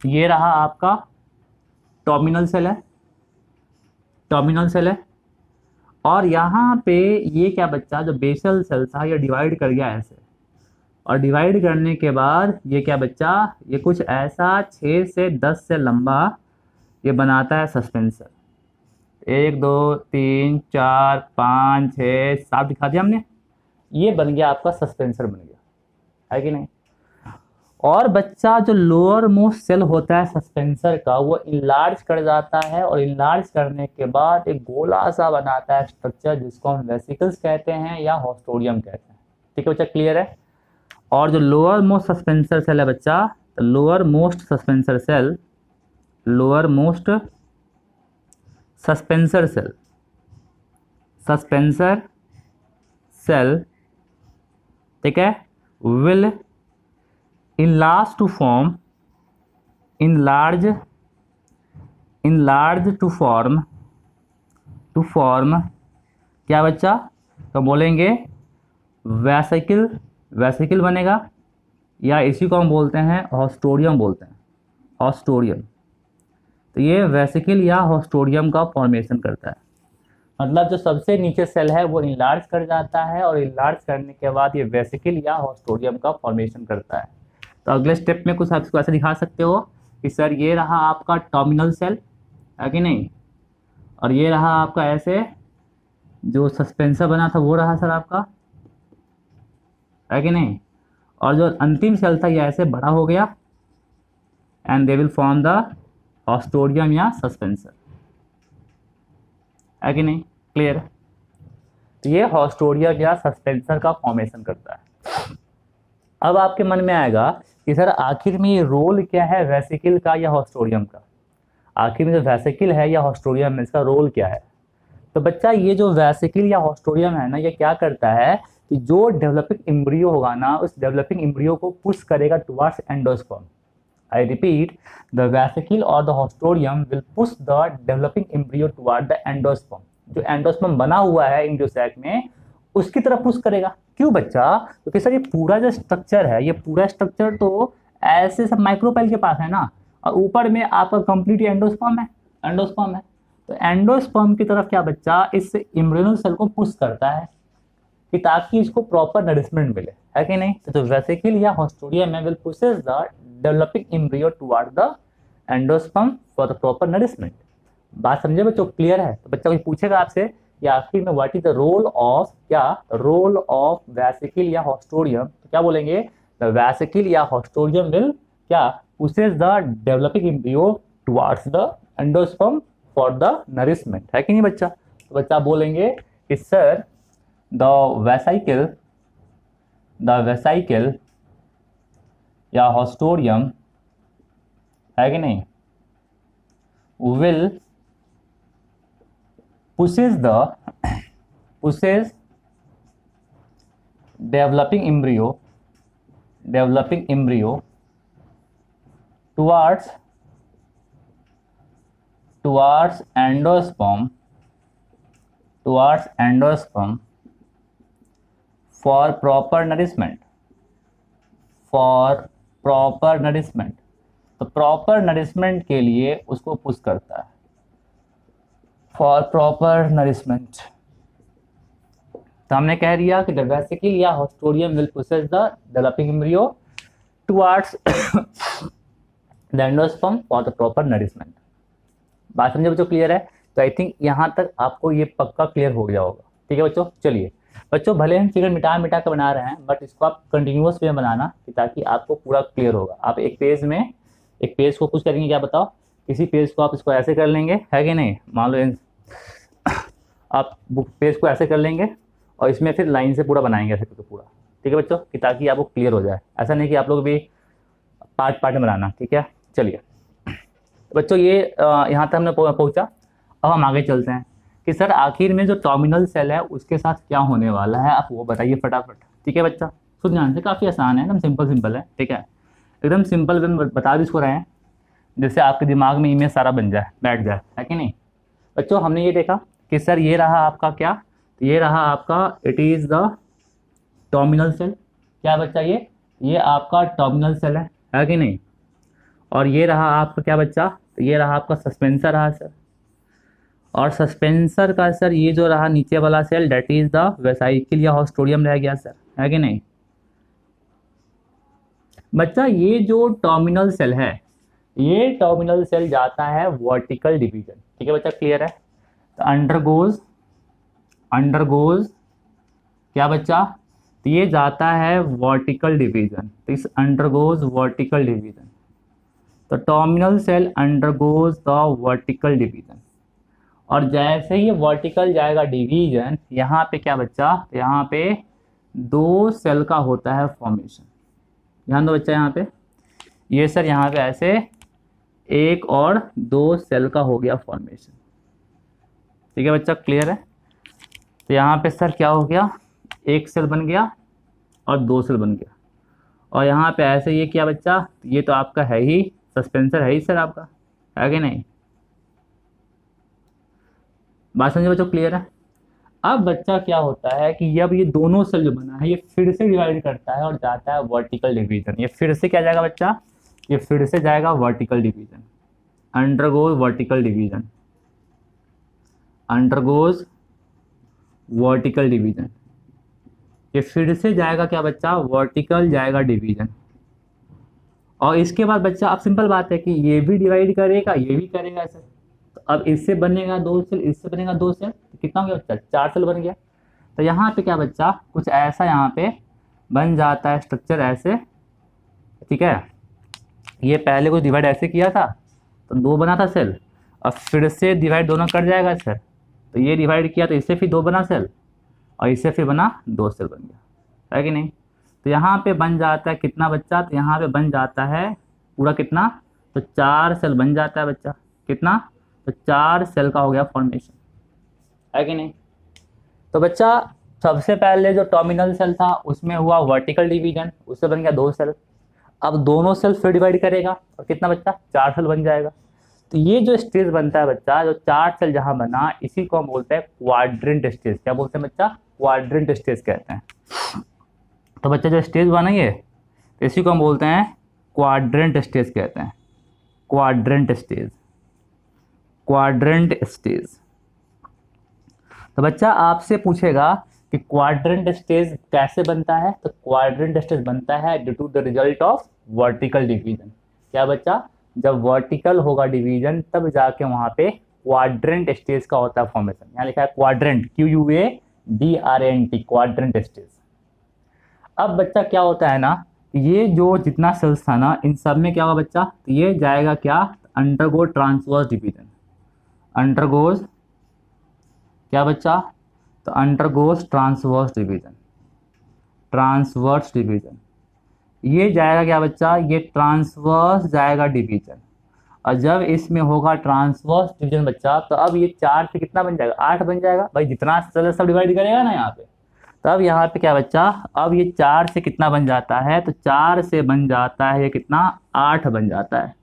ये रहा आपका टर्मिनल सेल है, और यहाँ पे ये क्या बच्चा, जो बेसल सेल था ये डिवाइड कर गया ऐसे, और डिवाइड करने के बाद ये क्या बच्चा, ये कुछ ऐसा 6 से 10 से लंबा ये बनाता है सस्पेंसर। 1 2 3 4 5 6 7 दिखा दिया हमने, ये बन गया आपका सस्पेंसर बन गया, है कि नहीं। और बच्चा जो लोअर मोस्ट सेल होता है सस्पेंसर का, वो इनलार्ज कर जाता है, और इनलार्ज करने के बाद एक गोला सा बनाता है स्ट्रक्चर, जिसको हम वेसिकल्स कहते हैं या हॉस्टोरियम कहते हैं। ठीक है बच्चा, क्लियर है। और जो लोअर मोस्ट सस्पेंसर सेल है बच्चा, तो लोअर मोस्ट सस्पेंसर सेल, ठीक है, विल enlarge to form क्या बच्चा, तो बोलेंगे वेसिकल बनेगा, या इसी को हम बोलते हैं हॉस्टोरियम तो ये वेसिकल या हॉस्टोरियम का फॉर्मेशन करता है। मतलब जो सबसे नीचे सेल है वो इनलार्ज कर जाता है, और इनलार्ज करने के बाद ये वेसिकल या हॉस्टोरियम का फॉर्मेशन करता है। तो अगले स्टेप में कुछ आप इसको ऐसे दिखा सकते हो कि सर ये रहा आपका टर्मिनल सेल, है कि नहीं, और ये रहा आपका ऐसे जो सस्पेंसर बना था वो रहा सर आपका, है कि नहीं, और जो अंतिम सेल था ये ऐसे बड़ा हो गया, and they will form the haustorium या सस्पेंसर, है कि नहीं, क्लियर। तो ये हॉस्टोरियम या सस्पेंसर का फॉर्मेशन करता है। अब आपके मन में आएगा कि सर आखिर में ये रोल क्या है वेसिकल का या हॉस्टोरियम का, आखिर में जो वेसिकल है या हॉस्टोरियम है इसका रोल क्या है। तो बच्चा ये जो वेसिकल या हॉस्टोरियम है ना, ये क्या करता है कि जो डेवलपिंग एम्ब्रियो होगा ना, उस डेवलपिंग एम्ब्रियो को पुश करेगा towards endosperm. I repeat, the vesicle और the haustorium will push the developing embryo toward the endosperm. जो एंडोस्पर्म बना हुआ है एम्ब्रियो सैक में, उसकी तरफ पुश करेगा। क्यों बच्चा, क्योंकि सर ये पूरा जो स्ट्रक्चर है, ये पूरा स्ट्रक्चर तो ऐसे सब माइक्रोपेल के पास है ना, और ऊपर में आपका कंप्लीट एंडोस्पर्म है। तो एंडोस्पर्म की तरफ क्या बच्चा इस एम्ब्रियोनल सेल को पुश करता है कि ताकि इसको प्रॉपर नरिशमेंट मिले, है कि नहीं। तो जो वेसिकल या हॉस्टोरियम है will pushes the developing embryo toward the endosperm for the proper nourishment. बात समझे बच्चों, क्लियर है। तो बच्चा कोई पूछेगा आपसे कि आखिर में what is the role of vesicle या हॉस्टोरियम, तो क्या बोलेंगे, द वेसिकल या हॉस्टोरियम विल क्या pushes the developing embryo towards the endosperm for the nourishment, है कि नहीं बच्चा। तो बच्चा बोलेंगे कि सर द वेसिकल या हॉस्टोरियम, है कि नहीं, will pushes developing embryo developing embryo towards endosperm for proper nourishment तो प्रॉपर नरिशमेंट के लिए उसको पुश करता है, फॉर प्रॉपर नरिशमेंट। तो हमने कह दिया कि द वेसिकल या haustorium will pushes the developing embryo towards the endosperm for the proper nourishment. बात समझे बच्चों, क्लियर है? तो आई थिंक यहाँ तक आपको ये पक्का क्लियर हो गया होगा। ठीक है बच्चों, चलिए बच्चों, भले हम फिगर मिटा कर बना रहे हैं, बट इसको आप कंटिन्यूअस वे में बनाना ताकि आपको पूरा क्लियर होगा। आप एक पेज को कुछ करेंगे, क्या बताओ, किसी पेज को आप इसको ऐसे कर लेंगे, है कि नहीं, मान लो आप बुक पेज को ऐसे कर लेंगे और इसमें फिर लाइन से पूरा बनाएंगे ऐसे तो पूरा। ठीक है बच्चों, कि ताकि आपको क्लियर हो जाए, ऐसा नहीं कि आप लोग भी पार्ट में बनाना। ठीक है, चलिए बच्चों, ये यहाँ तक हमने पहुँचा। अब हम आगे चलते हैं कि सर आखिर में जो टर्मिनल सेल है उसके साथ क्या होने वाला है, आप वो बताइए फटाफट। ठीक है बच्चा, सुन ध्यान से, काफ़ी आसान है, एकदम सिंपल है। ठीक है, एकदम सिंपल बता भी इसको रहे हैं, जिससे आपके दिमाग में इमेज सारा बन जाए, बैठ जाए, है कि नहीं बच्चों। हमने ये देखा कि सर ये रहा आपका क्या, तो ये रहा आपका, it is the terminal cell. क्या बच्चा, ये आपका टर्मिनल सेल है कि नहीं। और ये रहा आपका क्या बच्चा, तो ये रहा आपका सस्पेंसर रहा सर। और सस्पेंसर का सर ये जो रहा नीचे वाला cell, that is the vesicle या हॉस्टोरियम रह गया सर, है कि नहीं बच्चा। ये जो टर्मिनल सेल है, ये टर्मिनल सेल जाता है वर्टिकल डिवीजन। ठीक है बच्चा, क्लियर है? तो अंडरगोज क्या बच्चा, तो ये जाता है वर्टिकल डिवीजन, तो इस अंडरगोज वर्टिकल डिवीजन। तो terminal cell undergoes the vertical division, और जैसे ही वर्टिकल जाएगा डिवीजन, यहाँ पे क्या बच्चा, तो यहाँ पे 2 सेल का होता है फॉर्मेशन। ध्यान दो बच्चा, यहाँ पे ये सर, यहाँ पे ऐसे 1 और 2 सेल का हो गया फॉर्मेशन। ठीक है बच्चा, क्लियर है? तो यहाँ पे सर क्या हो गया, 1 सेल बन गया और 2 सेल बन गया। और यहाँ पे ऐसे ये क्या बच्चा, ये तो आपका है ही सस्पेंसर, है ही सर आपका, है कि नहीं। बात समझे बच्चों, क्लियर है? अब बच्चा क्या होता है कि अब ये दोनों सेल जो बना है, ये फिर से डिवाइड करता है और जाता है वर्टिकल डिवीजन। ये फिर से क्या जाएगा बच्चा, ये फिर से जाएगा vertical division, undergoes vertical division, undergoes vertical division. ये फिर से जाएगा क्या बच्चा, वर्टिकल जाएगा डिवीजन। और इसके बाद बच्चा, अब सिंपल बात है कि ये भी डिवाइड करेगा, ये भी करेगा सर। तो अब इससे बनेगा 2 सेल, इससे बनेगा 2 सेल, तो कितना हो गया बच्चा, 4 सेल बन गया। तो यहाँ पे क्या बच्चा, कुछ ऐसा यहाँ पे बन जाता है स्ट्रक्चर ऐसे। ठीक है, ये पहले कुछ डिवाइड ऐसे किया था तो 2 बना था सेल, और फिर से डिवाइड दोनों कर जाएगा सर। तो ये डिवाइड किया तो इससे फिर 2 बना सेल, और इससे फिर बना 2 सेल बन गया, है कि नहीं। तो यहाँ पे बन जाता है कितना बच्चा, तो यहाँ पे बन जाता है पूरा कितना, तो 4 सेल बन जाता है बच्चा, कितना, तो 4 सेल का हो गया फॉर्मेशन, है कि नहीं। तो बच्चा सबसे पहले जो टर्मिनल सेल था उसमें हुआ वर्टिकल डिवीजन, उससे बन गया 2 सेल। अब दोनों सेल फिर डिवाइड करेगा और कितना बच्चा, 4 सेल बन जाएगा। तो ये जो स्टेज बनता है बच्चा, जो 4 सेल जहाँ बना, इसी को हम बोलते हैं क्वाड्रेंट स्टेज। क्या बोलते हैं बच्चा, क्वाड्रेंट स्टेज कहते हैं। तो बच्चा जो स्टेज बना ये, तो इसी को हम बोलते हैं क्वाड्रेंट स्टेज कहते हैं, क्वाड्रेंट स्टेज, क्वाड्रेंट स्टेज। तो बच्चा आपसे पूछेगा कि क्वाड्रेंट स्टेज कैसे बनता है, तो क्वाड्रेंट स्टेज बनता है due to the result of vertical division. क्या बच्चा, जब वर्टिकल होगा डिवीजन तब जाके वहां पे क्वाड्रेंट स्टेज का होता है फॉर्मेशन। यहाँ लिखा है क्वाड्रेंट, QUADRANT, क्वाड्रेंट स्टेज। अब बच्चा क्या होता है ना, ये जो जितना सेल्स था ना, इन सब में क्या होगा बच्चा, तो ये जाएगा क्या, अंडरगो ट्रांसवर्स डिवीजन, अंडरगोज क्या बच्चा, तो undergoes transverse division, transverse division. ये जाएगा क्या बच्चा, ये ट्रांसवर्स जाएगा डिवीजन। और जब इसमें होगा ट्रांसवर्स डिवीजन बच्चा, तो अब ये 4 से कितना बन जाएगा, 8 बन जाएगा भाई। जितना सेल सब डिवाइड करेगा ना यहाँ पे, तो अब यहाँ पे क्या बच्चा, अब ये 4 से कितना बन जाता है, तो 4 से बन जाता है ये कितना, 8 बन जाता है।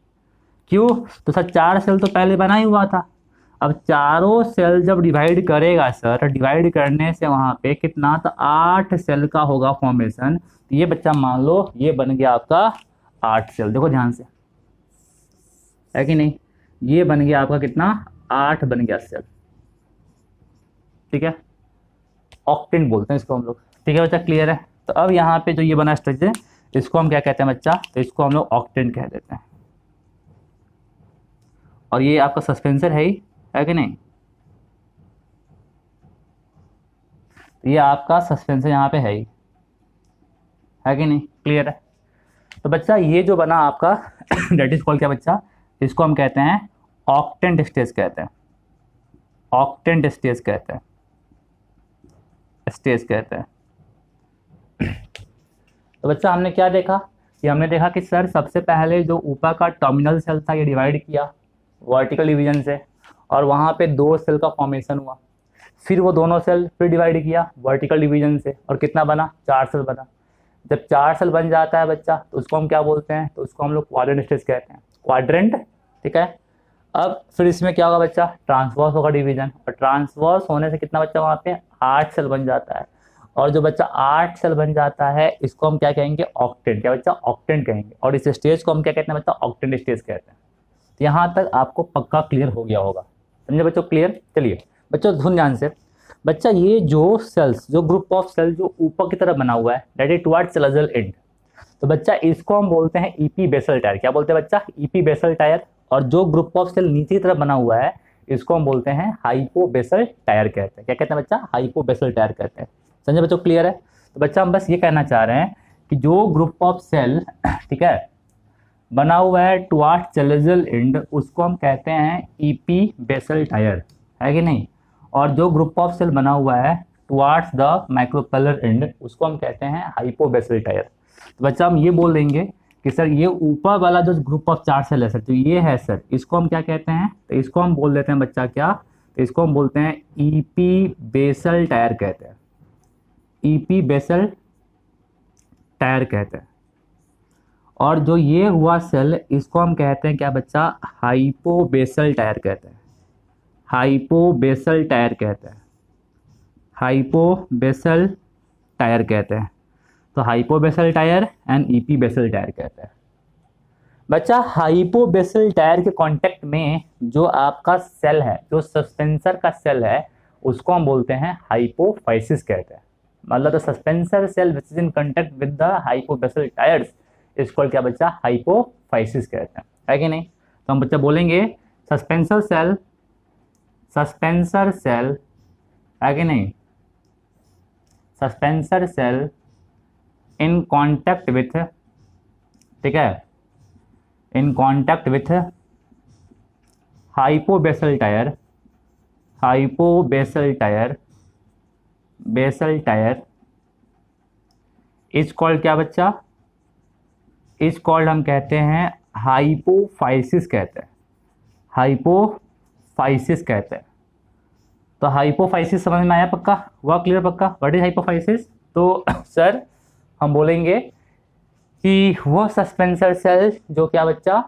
क्यों, तो सर 4 सेल तो पहले बना ही हुआ था। अब चारों सेल जब डिवाइड करेगा सर, डिवाइड करने से वहाँ पे कितना, तो 8 सेल का होगा फॉर्मेशन। तो ये बच्चा मान लो ये बन गया आपका 8 सेल, देखो ध्यान से, है कि नहीं, ये बन गया आपका कितना, 8 बन गया सेल, ठीक है, ऑक्टेन बोलते हैं इसको हम लोग, ठीक है बच्चा, क्लियर है। तो अब यहाँ पे जो ये बना स्ट्रक्चर, इसको हम क्या कहते हैं बच्चा, तो इसको हम लोग ऑक्टेन कह देते हैं। और ये आपका सस्पेंसर है ही, है कि नहीं, तो ये आपका सस्पेंसर यहाँ पे है ही, है कि नहीं, क्लियर है। तो बच्चा ये जो बना आपका डेट इज कॉल्ड क्या बच्चा, इसको हम कहते हैं ऑक्टेंट स्टेज कहते हैं, ऑक्टेंट स्टेज कहते हैं, स्टेज कहते हैं। तो बच्चा हमने क्या देखा, कि हमने देखा कि सर सबसे पहले जो ऊपर का टर्मिनल सेल था ये डिवाइड किया वर्टिकल डिवीजन से, और वहाँ पे 2 सेल का फॉर्मेशन हुआ, फिर वो दोनों सेल फिर डिवाइड किया वर्टिकल डिवीजन से, और कितना बना, 4 सेल बना। जब 4 सेल बन जाता है बच्चा, तो उसको हम क्या बोलते हैं, तो उसको हम लोग क्वाड्रेंट स्टेज कहते हैं, क्वाड्रेंट, ठीक है। अब फिर इसमें क्या होगा बच्चा, ट्रांसवर्स होगा डिवीजन, और ट्रांसवर्स होने से कितना बच्चा वहाँ पे 8 सेल बन जाता है, और जो बच्चा 8 सेल बन जाता है इसको हम क्या कहेंगे, ऑक्टेंट, क्या बच्चा, ऑक्टेंट कहेंगे, और इस स्टेज को हम क्या कहते हैं बच्चा, ऑक्टेंट स्टेज कहते हैं। तो यहाँ तक आपको पक्का क्लियर हो गया होगा, समझे बच्चों, क्लियर। चलिए बच्चों सुन ध्यान से, बच्चा ये जो सेल्स, जो ग्रुप ऑफ सेल जो ऊपर की तरफ बना हुआ है, that is towards cellular and, तो बच्चा इसको हम बोलते हैं ईपी बेसल टायर, क्या बोलते हैं बच्चा, ईपी बेसल टायर। और जो ग्रुप ऑफ सेल नीचे की तरफ बना हुआ है इसको हम बोलते हैं हाइपो बेसल टायर कहते हैं, क्या कहते हैं बच्चा, हाइपो बेसल टायर कहते हैं। समझे बच्चों, क्लियर है। तो बच्चा हम बस ये कहना चाह रहे हैं कि जो ग्रुप ऑफ सेल, ठीक है, बना हुआ है टुवर्ड्स सेलुलर एंड, उसको हम कहते हैं ईपी बेसल टायर, है कि नहीं। और जो ग्रुप ऑफ सेल बना हुआ है टुवर्ड्स द माइक्रोपेलर एंड, उसको हम कहते हैं हाइपोबेसल टायर। तो बच्चा हम ये बोल देंगे कि सर ये ऊपर वाला जो ग्रुप ऑफ 4 सेल है सर, तो ये है सर, इसको हम क्या कहते हैं, तो इसको हम बोल देते हैं बच्चा क्या, तो इसको हम बोलते हैं ईपी बेसल टायर कहते हैं, ईपी बेसल टायर कहते हैं। और जो ये हुआ सेल, इसको हम कहते हैं क्या बच्चा, हाइपोबेसल टायर कहते हैं, हाइपोबेसल टायर कहते हैं, हाइपोबेसल टायर कहते हैं। तो hypobasal tier and epibasal tier कहते हैं। बच्चा हाइपोबेसल टायर के कांटेक्ट में जो आपका सेल है, जो सस्पेंसर का सेल है, उसको हम बोलते हैं हाइपोफाइसिस कहते हैं। मतलब the suspensor cell which is in contact with the hypobasal tiers इसको क्या बच्चा, हाइपोफाइसिस कहते हैं, है कि नहीं। तो हम बच्चा बोलेंगे सस्पेंसर सेल, सस्पेंसर सेल, है कि नहीं, suspensor cell in contact with, ठीक है, in contact with hypobasal tier, hypobasal tier, basal tier is called क्या बच्चा, इज कॉल्ड हम कहते हैं हाइपोफाइसिस कहते हैं, हाइपोफाइसिस कहते हैं। तो हाइपोफाइसिस समझ में आया, पक्का हुआ, क्लियर पक्का, व्हाट इज हाइपोफाइसिस। तो सर हम बोलेंगे कि वो सस्पेंसर सेल जो क्या बच्चा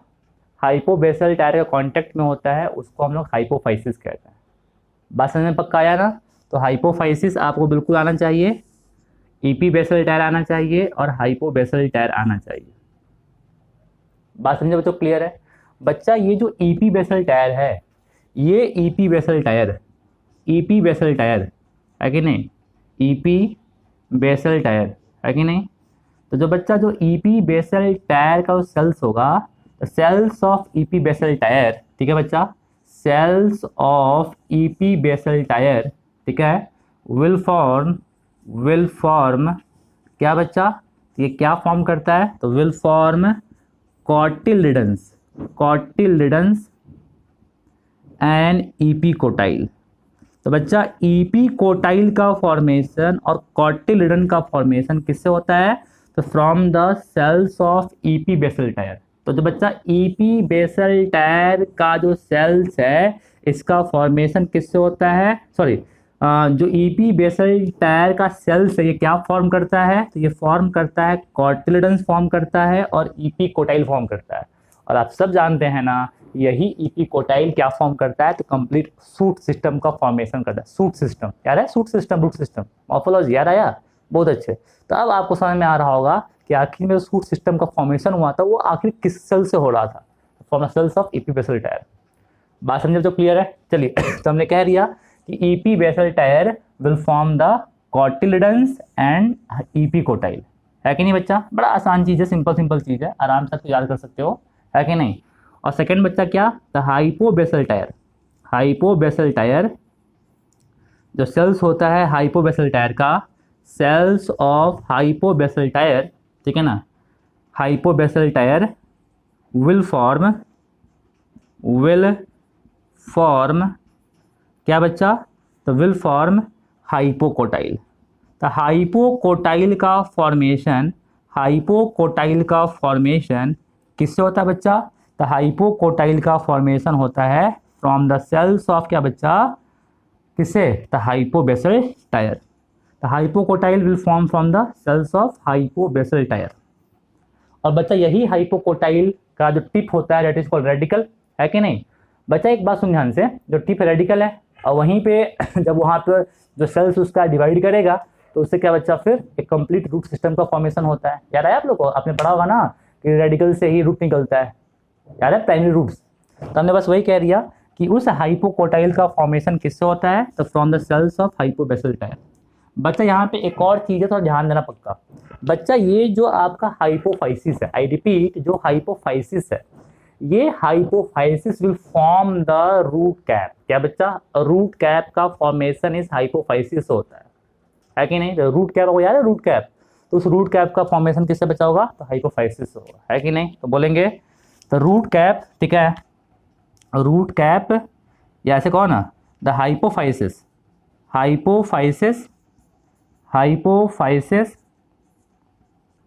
हाइपोबेसल टायर के कांटेक्ट में होता है उसको हम लोग हाइपोफाइसिस कहते हैं। बात समझ में पक्का आया ना। तो हाइपोफाइसिस आपको बिल्कुल आना चाहिए, ईपी बेसल टायर आना चाहिए और हाइपोबेसल टायर आना चाहिए। बात समझे बच्चों, क्लियर है। बच्चा ये जो ईपी बेसल टायर है, ये epibasal tier, epibasal tier है कि नहीं, ईपी बेसल टायर है कि नहीं। तो जो बच्चा जो ईपी बेसल टायर का सेल्स होगा, तो cells of epibasal tier, ठीक है बच्चा, cells of epibasal tier, ठीक है, विल फॉर्म क्या बच्चा, ये क्या फॉर्म करता है, तो will form cotyledons, cotyledons and epicotyl. तो बच्चा ईपी कोटाइल का फॉर्मेशन और कॉटिलिडन का फॉर्मेशन किससे होता है, तो from the cells of epibasal tier. तो जो बच्चा ईपी बेसल टायर का जो सेल्स है इसका फॉर्मेशन किससे होता है, सॉरी, जो ईपी बेसल टायर का सेल्स है ये क्या फॉर्म करता है, तो ये फॉर्म करता है कॉटिलेडन्स फॉर्म करता है और ईपी कोटाइल फॉर्म करता है। और आप सब जानते हैं ना यही ईपी कोटाइल क्या फॉर्म करता है, तो कंप्लीट सूट सिस्टम का फॉर्मेशन करता है। सूट सिस्टम याद है, shoot system, root system, morphology याद आया, बहुत अच्छे। तो अब आपको समझ में आ रहा होगा कि आखिर में सूट सिस्टम का फॉर्मेशन हुआ था वो आखिर किस सेल से हो रहा था, from the cells of epibasal tier. बात समझे तो क्लियर है। चलिए तो हमने कह दिया कि epibasal tier will form the cotyledons and epicotyl, है कि नहीं बच्चा। बड़ा आसान चीज़ है, सिंपल सिंपल चीज़ है, आराम से याद कर सकते हो, है कि नहीं। और सेकंड बच्चा क्या, the hypobasal tier. Hypobasal tyre जो सेल्स होता है हाइपोबेसल टायर का, सेल्स ऑफ हाइपोबेसल टायर, ठीक है ना, हाइपोबेसल टायर विल फॉर्म क्या बच्चा, तो विल फॉर्म हाइपोकोटाइल। तो हाइपोकोटाइल का फॉर्मेशन किससे होता है बच्चा, तो हाइपोकोटाइल का फॉर्मेशन होता है फ्रॉम द सेल्स ऑफ क्या बच्चा, किससे, तो हाइपोबेसल टायर। तो hypocotyl will form from the cells of hypobasal tier. और बच्चा यही हाइपोकोटाइल का जो टिप होता है दैट इज कॉल्ड रेडिकल, है कि नहीं। बच्चा एक बात सुन ध्यान से, जो टिप रेडिकल है और वहीं पे जब वहाँ पर जो सेल्स उसका डिवाइड करेगा तो उससे क्या बच्चा, फिर एक कंप्लीट रूट सिस्टम का फॉर्मेशन होता है। याद है आप लोग को, आपने पढ़ा होगा ना कि रेडिकल से ही रूट निकलता है, याद है, प्राइमरी रूट्स। तो हमने बस वही कह दिया कि उस हाइपोकोटाइल का फॉर्मेशन किससे होता है, तो from the cells of hypobasal tier. बच्चा यहाँ पे एक और चीज़ है, थोड़ा ध्यान देना पक्का बच्चा, ये जो आपका हाइपोफाइसिस है, आई रिपीट, जो हाइपोफाइसिस है, ये hypophysis will form the root cap. क्या बच्चा, रूट कैप का फॉर्मेशन इस हाइपोफाइसिस से होता है कि नहीं। तो रूट कैप को याद है, रूट कैप, तो उस रूट कैप का फॉर्मेशन किससे बचा होगा, तो हाइपोफाइसिस से होगा, है कि नहीं। तो बोलेंगे तो रूट कैप, ठीक है, रूट कैप या ऐसे कहो ना, द हाइपोफाइसिस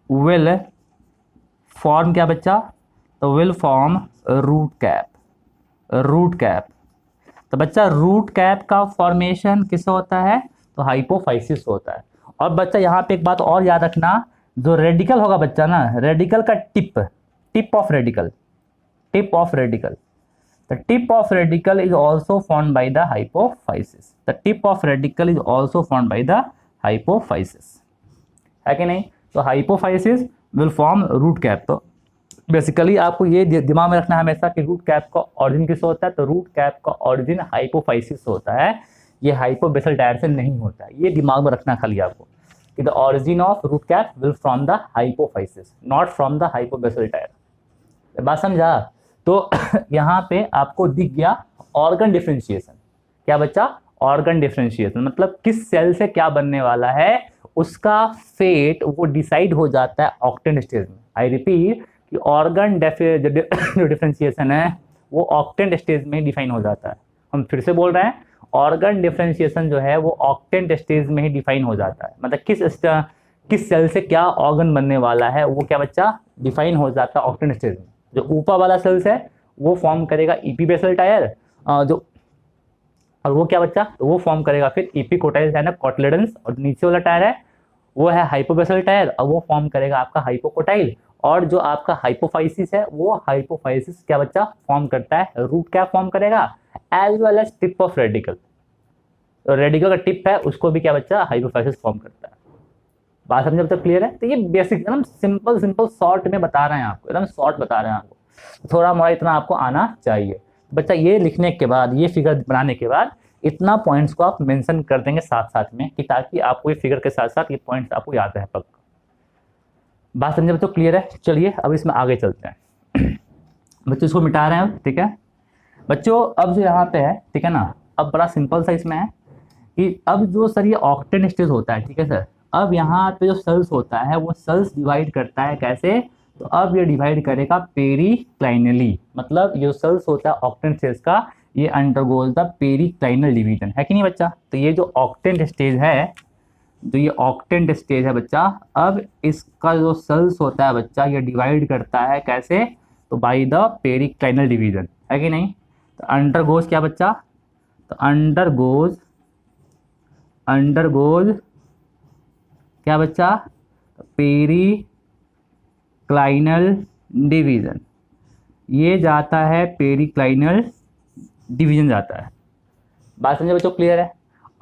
विल फॉर्म क्या बच्चा, तो विल फॉर्म रूट कैप। तो बच्चा रूट कैप का फॉर्मेशन किससे होता है, तो हाइपोफाइसिस होता है। और बच्चा यहाँ पे एक बात और याद रखना, जो रेडिकल होगा बच्चा ना, रेडिकल का tip of radical, the tip of radical is also formed by the hypophysis, है कि नहीं। तो hypophysis will form root cap. तो बेसिकली आपको ये दिमाग में रखना है हमेशा कि रूट कैप का ऑरिजिन किससे होता है, तो रूट कैप का ऑरिजिन हाइपोफाइसिस होता है, ये हाइपोबेसल टायर से नहीं होता है। ये दिमाग में रखना खाली आपको कि the origin of root cap will from the hypophysis, not from the hypobasal tier. बात समझा। तो यहाँ पे आपको दिख गया ऑर्गन डिफरेंशिएशन। क्या बच्चा, ऑर्गन डिफरेंशिएशन मतलब किस सेल से क्या बनने वाला है उसका फेट वो डिसाइड हो जाता है ऑक्टेन स्टेज में। आई रिपीट कि ऑर्गन जो डिफरेंशिएशन है वो ऑक्टेन स्टेज में डिफाइन हो जाता है। हम फिर से बोल रहे हैं, ऑर्गन डिफरेंशिएशन जो है वो ऑक्टेन स्टेज में ही डिफाइन हो जाता है। मतलब किस सेल से क्या ऑर्गन बनने वाला है वो क्या बच्चा, डिफाइन हो जाता है ऑक्टेन स्टेज में। जो ऊपर वाला सेल्स है वो फॉर्म करेगा ईपी बेसल टायर, जो और वो क्या बच्चा, तो वो फॉर्म करेगा फिर ईपी कोटाइल है ना, कॉटिलेडन्स, और नीचे वाला टायर है वो है हाइपोबेसल टायर और वो फॉर्म करेगा आपका हाइपोकोटाइल। और जो आपका हाइपोफाइसिस है वो हाइपोफाइसिस क्या बच्चा फॉर्म करता है, रूट क्या फॉर्म करेगा, as well as tip of radical. तो रेडिकल का टिप है उसको भी क्या बच्चा, हाइपोफाइसिस फॉर्म करता है। बात समझे अब तक क्लियर है। तो ये बेसिक एकदम सिंपल शॉर्ट में बता रहे हैं आपको, एकदम शॉर्ट बता रहे हैं आपको, थोड़ा मोड़ा इतना आपको आना चाहिए बच्चा। ये लिखने के बाद, ये फिगर बनाने के बाद इतना पॉइंट्स को आप मेंशन कर देंगे साथ साथ में कि ताकि आपको ये फिगर के साथ साथ ये पॉइंट्स आपको याद रहे पक्का। बात समझे बच्चों क्लियर है। चलिए अब इसमें आगे चलते हैं। बच्चों इसको मिटा रहे हैं, ठीक है बच्चों। अब जो यहाँ पे है, ठीक है ना, अब बड़ा सिंपल सा इसमें है कि अब जो सर ये ऑक्टेन स्टेज होता है, ठीक है सर। अब यहाँ पे जो सेल्स होता है वो सेल्स डिवाइड करता है कैसे, तो अब ये डिवाइड करेगा पेरिक्लाइनली। मतलब ये सेल्स होता है ऑक्टेन स्टेज का, ये अंडरगोज द पेरिक्लाइनल डिवीजन, है कि नहीं बच्चा। तो ये जो ऑक्टेन स्टेज है, जो ये ऑक्टेन स्टेज है बच्चा, अब इसका जो सेल्स होता है बच्चा ये डिवाइड करता है कैसे, तो बाय द पेरिक्लाइनल डिवीजन, है कि नहीं। तो अंडरगोज क्या बच्चा, तो अंडरगोज अंडरगोज क्या बच्चा, पेरिक्लाइनल डिवीजन। ये जाता है पेरिक्लाइनल डिवीजन जाता है। बात समझे बच्चों, क्लियर है।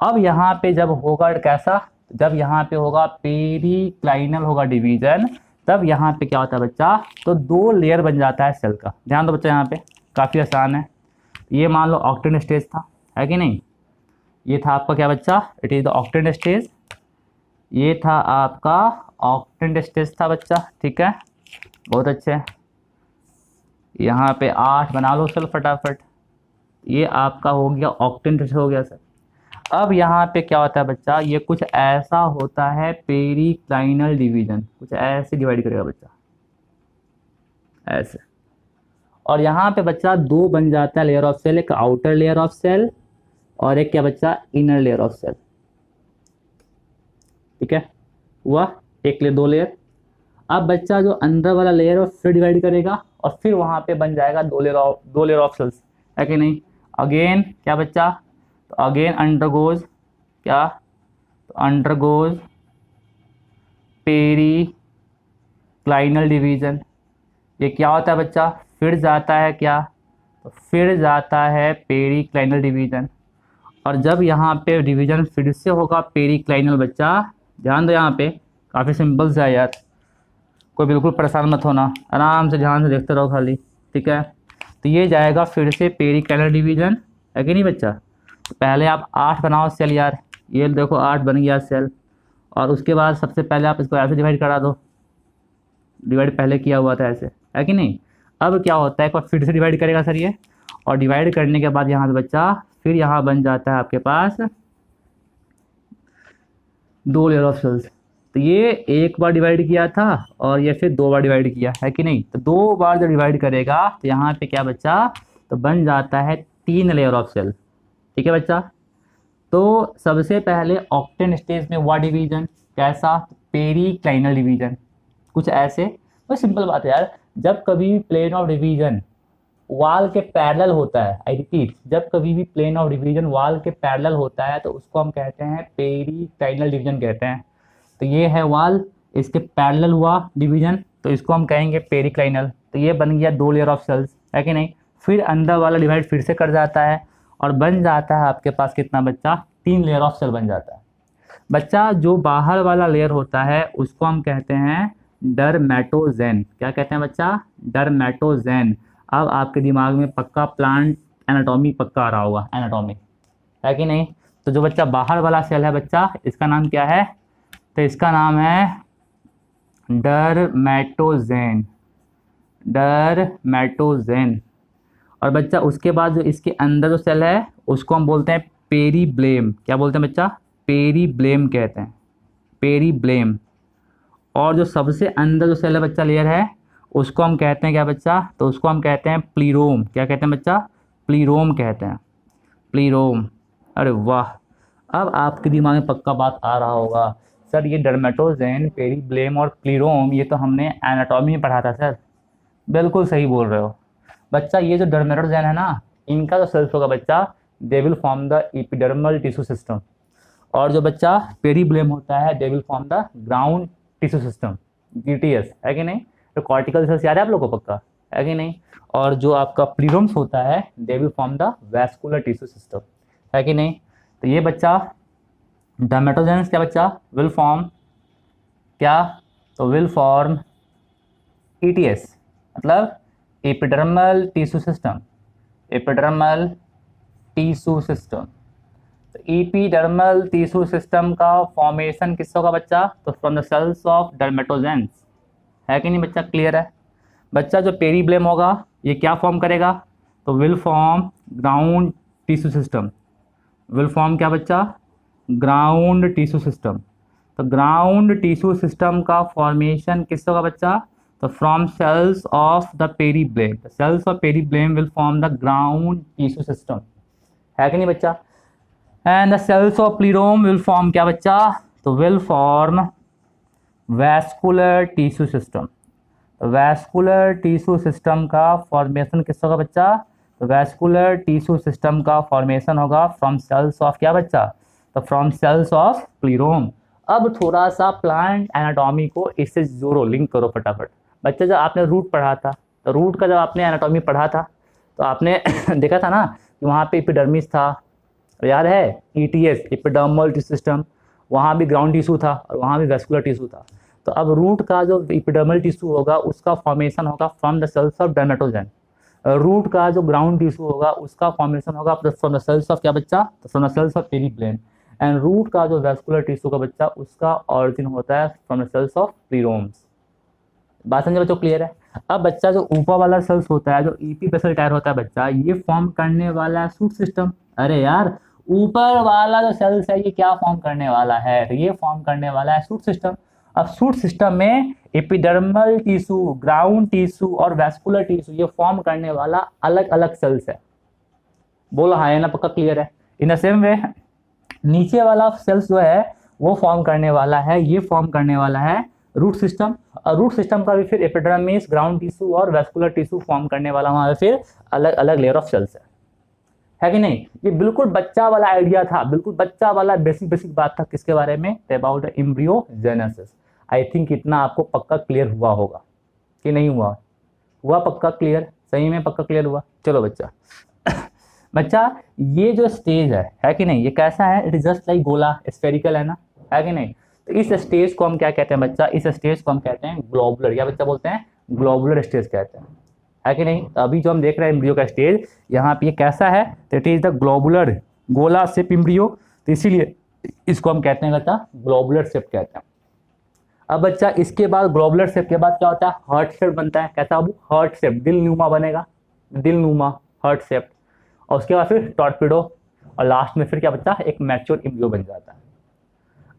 अब यहाँ पे जब होगा कैसा, जब यहाँ पे होगा पेरिक्लाइनल होगा डिवीजन, तब यहाँ पे क्या होता है बच्चा, तो 2 लेयर बन जाता है सेल का। ध्यान दो बच्चा, यहाँ पे काफ़ी आसान है। ये मान लो ऑक्टेन स्टेज था, है कि नहीं। ये था आपका क्या बच्चा, it is the octane stage. ये था आपका ऑक्टेन स्टेज था बच्चा, ठीक है, बहुत अच्छे। यहाँ पे 8 बना लो सेल फटाफट। ये आपका हो गया ऑक्टेन स्टेज हो गया सर। अब यहाँ पे क्या होता है बच्चा, ये कुछ ऐसा होता है पेरिक्लाइनल डिवीजन, कुछ ऐसे डिवाइड करेगा बच्चा, ऐसे। और यहाँ पे बच्चा 2 बन जाता है लेयर ऑफ सेल, एक आउटर लेयर ऑफ सेल और एक क्या बच्चा, इनर लेयर ऑफ सेल, ठीक है, हुआ एक लेयर 2 लेयर। अब बच्चा जो अंदर वाला लेयर है फिर डिवाइड करेगा और फिर वहाँ पे बन जाएगा 2 लेयर ऑफ सेल्स, है कि नहीं। अगेन क्या बच्चा, तो अगेन अंडरगोज क्या, तो अंडरगोज पेरिक्लाइनल डिवीजन। ये क्या होता है बच्चा, फिर जाता है क्या, तो फिर जाता है पेरिक्लाइनल डिवीजन। और जब यहाँ पे डिवीजन फिर से होगा पेरिक्लाइनल बच्चा, ध्यान दो यहाँ पे काफ़ी सिंपल सा है यार, कोई बिल्कुल परेशान मत होना, आराम से ध्यान से देखते रहो खाली, ठीक है। तो ये जाएगा फिर से पेरिक्लाइनल डिवीजन, है कि नहीं बच्चा। तो पहले आप 8 बनाओ सेल यार, ये देखो 8 बन गया सेल। और उसके बाद सबसे पहले आप इसको ऐसे डिवाइड करा दो, डिवाइड पहले किया हुआ था ऐसे, है कि नहीं। अब क्या होता है, एक बार फिर से डिवाइड करेगा सर ये, और डिवाइड करने के बाद यहाँ पे बच्चा फिर यहाँ बन जाता है आपके पास 2 लेयर ऑफ सेल्स। तो ये एक बार डिवाइड किया था और ये फिर 2 बार डिवाइड किया, है कि नहीं। तो 2 बार जब डिवाइड करेगा तो यहाँ पे क्या बच्चा, तो बन जाता है 3 लेयर ऑफ सेल, ठीक है बच्चा। तो सबसे पहले ऑक्टेन स्टेज में हुआ डिवीजन, कैसा, पेरिक्लाइनल डिवीजन, कुछ ऐसे। तो सिंपल बात है यार, जब कभी प्लेन ऑफ डिवीजन वाल के पैरेलल होता है, आई रिपीट, जब कभी भी प्लेन ऑफ डिवीजन वाल के पैरेलल होता है तो उसको हम कहते हैं पेरिक्लाइनल डिवीजन कहते हैं। तो ये है वाल, इसके पैरेलल हुआ डिवीजन, तो इसको हम कहेंगे पेरिक्लाइनल। तो ये बन गया 2 लेयर ऑफ सेल्स, है कि नहीं। फिर अंदर वाला डिवाइड फिर से कर जाता है और बन जाता है आपके पास कितना बच्चा, 3 लेयर ऑफ सेल बन जाता है बच्चा। जो बाहर वाला लेयर होता है उसको हम कहते हैं डर्मेटोजेन। क्या कहते हैं बच्चा, डर्मेटोजेन। अब आपके दिमाग में पक्का प्लांट एनाटॉमी पक्का आ रहा होगा, एनाटॉमी, है कि नहीं। तो जो बच्चा बाहर वाला सेल है बच्चा, इसका नाम क्या है, तो इसका नाम है डर्मेटोजेन, डर्मेटोजेन। और बच्चा उसके बाद जो इसके अंदर जो सेल है उसको हम बोलते हैं पेरीब्लेम। क्या बोलते हैं बच्चा, पेरीब्लेम कहते हैं, पेरीब्लेम। और जो सबसे अंदर जो सेल है बच्चा, लेयर है, उसको हम कहते हैं क्या बच्चा, तो उसको हम कहते हैं प्लीरोम। क्या कहते हैं बच्चा, प्लीरोम कहते हैं, प्लीरोम। अरे वाह, अब आपके दिमाग में पक्का बात आ रहा होगा, सर ये डर्मेटोजेन, पेरीब्लेम और प्लीरोम ये तो हमने एनाटॉमी में पढ़ा था सर। बिल्कुल सही बोल रहे हो बच्चा। ये जो डर्मेटोजेन है ना, इनका जो सेल्स होगा बच्चा, they will form the epidermal tissue system. और जो बच्चा पेरीब्लेम होता है, they will form the ground tissue system, GTS, है कि नहीं। तो कॉर्टिकल सेल्स याद है आप लोगों को पक्का, है कि नहीं। और जो आपका प्लीरोम्स होता है, they will form the vascular tissue system, है कि नहीं। तो ये बच्चा डर्मेटोजेन्स क्या बच्चा, विल फॉर्म क्या, तो विल फॉर्म ETS, मतलब epidermal tissue system, epidermal tissue system. तो एपिडर्मल टिश्यू सिस्टम का फॉर्मेशन किससे होगा बच्चा, तो फ्रॉम द सेल्स ऑफ डर्मेटोजेंस, है कि नहीं बच्चा, क्लियर है बच्चा। जो पेरीब्लेम होगा ये क्या फॉर्म करेगा, तो will form ground tissue system, will form क्या बच्चा, ग्राउंड टिश्यू सिस्टम। तो ग्राउंड टिश्यू सिस्टम का फॉर्मेशन किससे होगा बच्चा, तो from cells of the periblem. Cells of periblem will form the ground tissue system, है कि नहीं बच्चा। And the cells of plerome will form क्या बच्चा, तो will form vascular tissue system. तो वैस्कुलर टिश्यू सिस्टम का फॉर्मेशन किसका होगा बच्चा, तो वैस्कुलर टिश्यू सिस्टम का फॉर्मेशन होगा फ्रॉम सेल्स ऑफ क्या बच्चा, तो फ्रॉम सेल्स ऑफ प्लीरोम। अब थोड़ा सा प्लांट एनाटॉमी को इससे जोड़ो, लिंक करो फटाफट। बच्चे जब आपने रूट पढ़ा था, तो रूट का जब आपने एनाटॉमी पढ़ा था तो आपने देखा था ना कि वहाँ पे एपिडर्मिस था, याद है, ईटीएस एपिडर्मल टिश्यू सिस्टम, वहाँ भी ग्राउंड टिश्यू था और वहाँ भी वेस्कुलर टिश्यू था। तो अब रूट का जो एपिडर्मल टिश्यू होगा उसका फॉर्मेशन होगा from the cells of dermatogen. Root का जो ग्राउंड टिश्यू होगा उसका फॉर्मेशन होगा फ्रॉम द सेल्स ऑफ क्या बच्चा, from the cells of periblem. And root का जो वेस्कुलर टिश्यू का बच्चा उसका ऑरिजिन होता है फ्रॉम द सेल्स ऑफ प्लीरोम्स। बात समझे बच्चों, क्लियर है? अब बच्चा जो ऊपर वाला सेल्स होता है, जो ईपी बेसल टायर होता है बच्चा, ये फॉर्म करने वाला है शूट सिस्टम। अरे यार, ऊपर वाला जो सेल्स है ये क्या फॉर्म करने वाला है, तो ये फॉर्म करने वाला है शूट सिस्टम। अब शूट सिस्टम में एपिडर्मल टिश्यू, ग्राउंड टिश्यू और वेस्कुलर टिश्यू ये फॉर्म करने वाला अलग अलग सेल्स है। बोलो हाँ है ना, पक्का क्लियर है? इन द सेम वे नीचे वाला सेल्स जो है वो फॉर्म करने वाला है, ये फॉर्म करने वाला है रूट सिस्टम। और रूट सिस्टम का भी फिर एपिडर्मिस, ग्राउंड टिश्यू और वेस्कुलर टिश्यू फॉर्म करने वाला वहाँ पे फिर अलग अलग लेयर ऑफ सेल्स है कि नहीं? ये बिल्कुल बच्चा वाला आइडिया था, बिल्कुल बच्चा वाला बेसिक बेसिक बात था किसके बारे में, about the embryogenesis. I think इतना आपको पक्का क्लियर हुआ होगा कि नहीं हुआ? हुआ पक्का क्लियर? सही में पक्का क्लियर हुआ? चलो बच्चा बच्चा ये जो स्टेज है कि नहीं, ये कैसा है? इट इज जस्ट लाइक गोला, स्फेरिकल है ना, है कि नहीं? तो इस स्टेज को हम क्या कहते हैं बच्चा? इस स्टेज को हम कहते हैं ग्लोबुलर, या बच्चा बोलते हैं ग्लोबुलर स्टेज कहते हैं, है कि नहीं? अभी जो हम देख रहे हैं एम्ब्रियो का स्टेज, यहाँ पे ये कैसा है? तो इट इज द ग्लोबुलर, गोला शेप एम्ब्रियो, तो इसीलिए इसको हम कहते हैं बच्चा ग्लोबुलर शेप कहते हैं। अब बच्चा इसके बाद ग्लोबुलर शेप के बाद क्या होता है? हार्ट शेप बनता है। कैसा बाबू? हार्ट शेप, दिल नुमा बनेगा, दिल नुमा हार्ट शेप। और उसके बाद फिर टॉर्पिडो, और लास्ट में फिर क्या बच्चा? एक मैच्योर एम्ब्रियो बन जाता है।